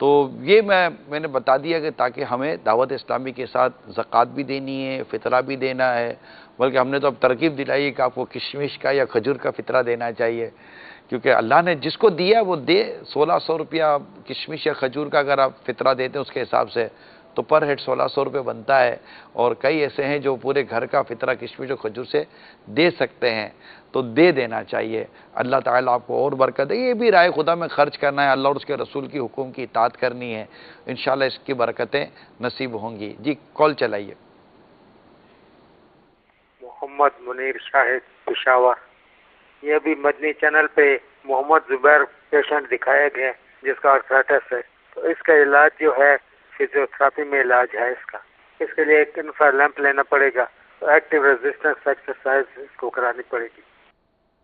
تو یہ میں نے بتا دیا کہ تاکہ ہمیں دعوت اسلامی کے ساتھ زکوٰۃ بھی دینی ہے، فطرہ بھی دینا ہے، بلکہ ہم نے تو اب ترغیب دلائی ہے کہ آپ کو کشمش کا یا کھجور کا فطرہ دینا چاہیے، کیونکہ اللہ نے جس کو دیا وہ دے۔ 1600 روپیہ کشمش یا کھجور کا اگر آپ فطرہ دیتے ہیں اس کے حساب سے تو پر ہیڈ 1600 روپے بنتا ہے، اور کئی ایسے ہیں جو پورے گھر کا فطرہ کشمش اور کھجور سے دے سکتے ہیں، تو دے دینا چاہیے۔ اللہ تعالیٰ آپ کو اور برکت دے۔ یہ بھی رائے خدا میں خرچ کرنا ہے، اللہ اور اس کے رسول کی حکم کی اطاعت کرنی ہے، انشاءاللہ اس کی برکتیں نصیب ہوں گی۔ جی کال چلائیے۔ محمد منیر شاہد پشاور۔ یہ بھی مدنی چینل پہ محمد زبیر پیشنٹ دکھایا گیا جس کا آرتھرائٹس ہے، تو اس کا علاج جو ہے فزیوتھراپی میں علاج ہے اس کے لیے ایک انفرا لیمپ لینا پڑے گا، ایکٹیو ریزسٹنس ایکسرسائز اس کو کرانی پڑے گی۔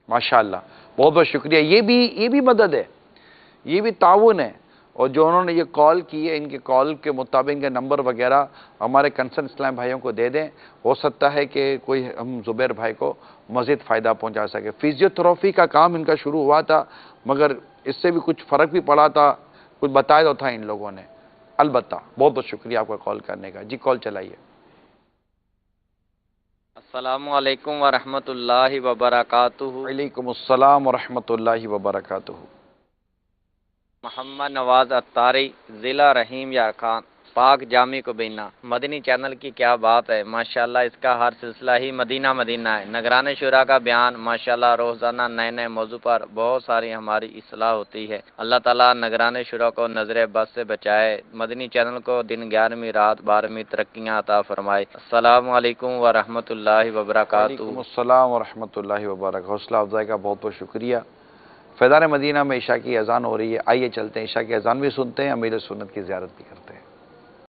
ماشاءاللہ، بہت بہت شکریہ۔ یہ بھی مدد ہے، یہ بھی تعاون ہے، اور جو انہوں نے یہ کال کی ہے ان کے کال کے مطابق ان کے نمبر وغیرہ ہمارے کنسرن اسلام بھائیوں کو دے دیں، ہو سکتا ہے کہ کوئی ہم زبیر بھائی کو مزید فائدہ پہنچا سکے۔ فزیوتھراپی کا کام ان کا شروع ہوا تھا، مگر اس سے بھی کچھ فرق بھی پڑا تھا، کچھ بتایا تو تھا ان لوگوں نے۔ البتہ بہت بہت شکریہ آپ کا کال کرنے کا۔ جی کال چلائیے۔ السلام علیکم ورحمۃ اللہ وبرکاتہ۔ وعلیکم السلام ورحمۃ اللہ وبرکاتہ۔ محمد نواز اتاری، ضلع رحیم یار خان، پاک جامی کو بینا۔ مدنی چینل کی کیا بات ہے، ماشاءاللہ اس کا ہر سلسلہ ہی مدینہ مدینہ ہے۔ نگران شورا کا بیان ماشاءاللہ روزانہ نئے نئے موضوع پر بہت ساری ہماری اصلاح ہوتی ہے۔ اللہ تعالیٰ نگران شورا کو نظر بد سے بچائے، مدنی چینل کو دن 11ویں رات 12ویں ترقیاں عطا فرمائے۔ السلام علیکم ورحمۃ اللہ وبرکاتہ۔ وعلیکم السلام ورحمۃ اللہ وبرکاتہ۔ حوصلہ افزائی کا بہت بہت شکریہ۔ فیضان مدینہ میں عشاء کی اذان ہو رہی ہے، آئیے چلتے ہیں، عشاء کی اذان بھی سنتے ہیں، امیر سنت کی زیارت بھی کرتے ہیں۔